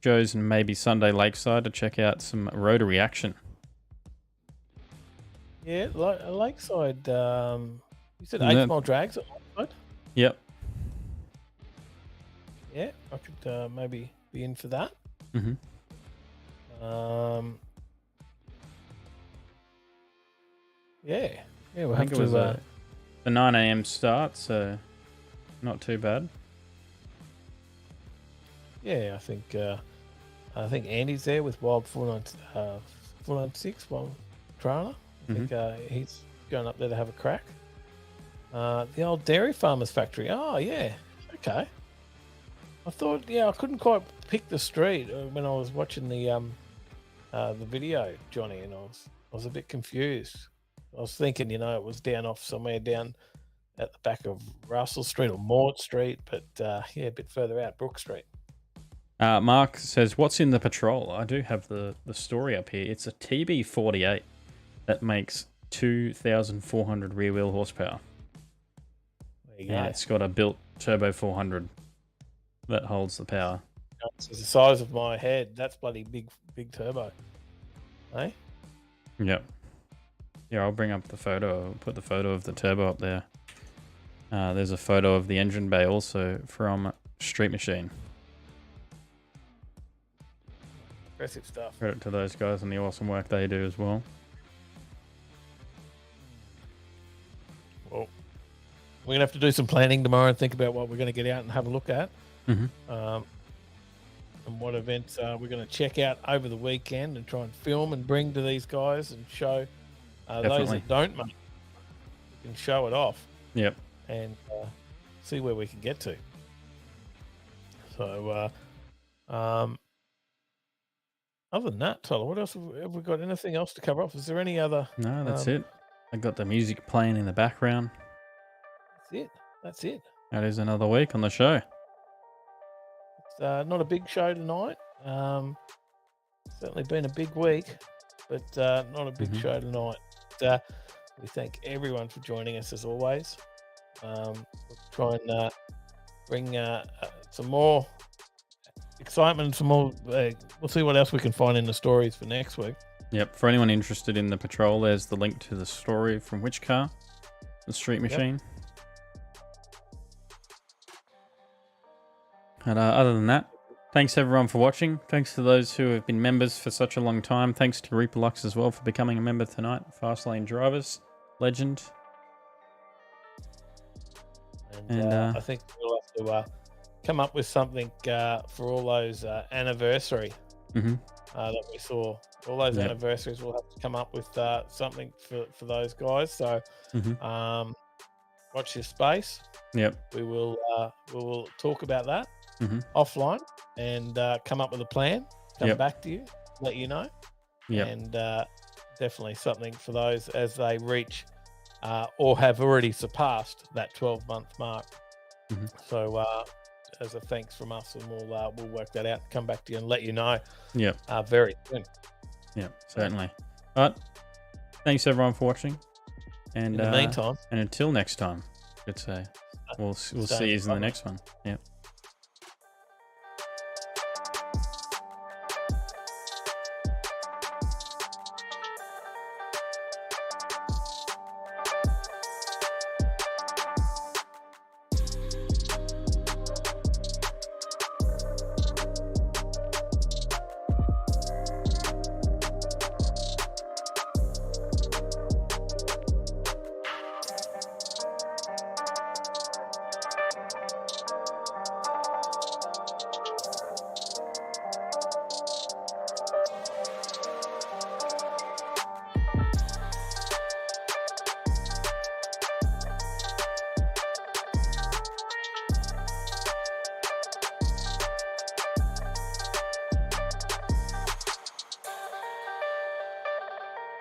and maybe Sunday Lakeside to check out some rotary action. Yeah, Lakeside. You said 8 Mile Drags at Lakeside? Yep. Yeah, I could maybe be in for that. Mm-hmm. Yeah, we'll I have think it was to. a 9 a.m. start, so not too bad. Yeah, I think Andy's there with Wild 496, Wild Trailer. I think he's going up there to have a crack. The old Dairy Farmers Factory. Oh yeah, okay. I thought, I couldn't quite pick the street when I was watching the video, Johnny, and I was a bit confused. I was thinking, it was somewhere down at the back of Russell Street or Mort Street, but a bit further out, Brook Street. Mark says, what's in the patrol? I do have the story up here. It's a TB48 that makes 2,400 rear wheel horsepower. There you go. And it's got a built turbo 400 that holds the power. It's the size of my head. That's bloody big turbo. Hey? Yep. Yeah, I'll bring up the photo. I'll put the photo of the turbo up there. There's a photo of the engine bay also from Street Machine. Impressive stuff. Credit to those guys and the awesome work they do as well. Well, we're going to have to do some planning tomorrow and think about what we're going to get out and have a look at. Mm-hmm. And what events we're going to check out over the weekend and try and film and bring to these guys and show those that don't, mate. We can show it off. Yep. And see where we can get to. So, other than that, Tyler, what else have we got? Anything else to cover off? Is there any other? No, that's it. I got the music playing in the background. That's it. That is another week on the show. It's not a big show tonight. Certainly been a big week, but not a big show tonight. We thank everyone for joining us as always. We'll try and bring some more excitement, some more. We'll see what else we can find in the stories for next week. Yep. For anyone interested in the patrol, there's the link to the story from which car? The Street Machine. And other than that, thanks everyone for watching. Thanks to those who have been members for such a long time. Thanks to Reaper Lux as well for becoming a member tonight. Fast Lane Drivers, legend. And I think we'll have to come up with something for all those anniversary that we saw. All those anniversaries, we'll have to come up with something for those guys. So watch your space. Yep. We will talk about that offline and come up with a plan. Come back to you, let you know. Yep. And definitely something for those as they reach or have already surpassed that 12-month mark. Mm-hmm. So as a thanks from us, and we'll work that out, come back to you and let you know. Yep. Very soon. Yeah, certainly. All right. Thanks everyone for watching. And in the meantime, and until next time, let's say we'll see you in the next one. Yep.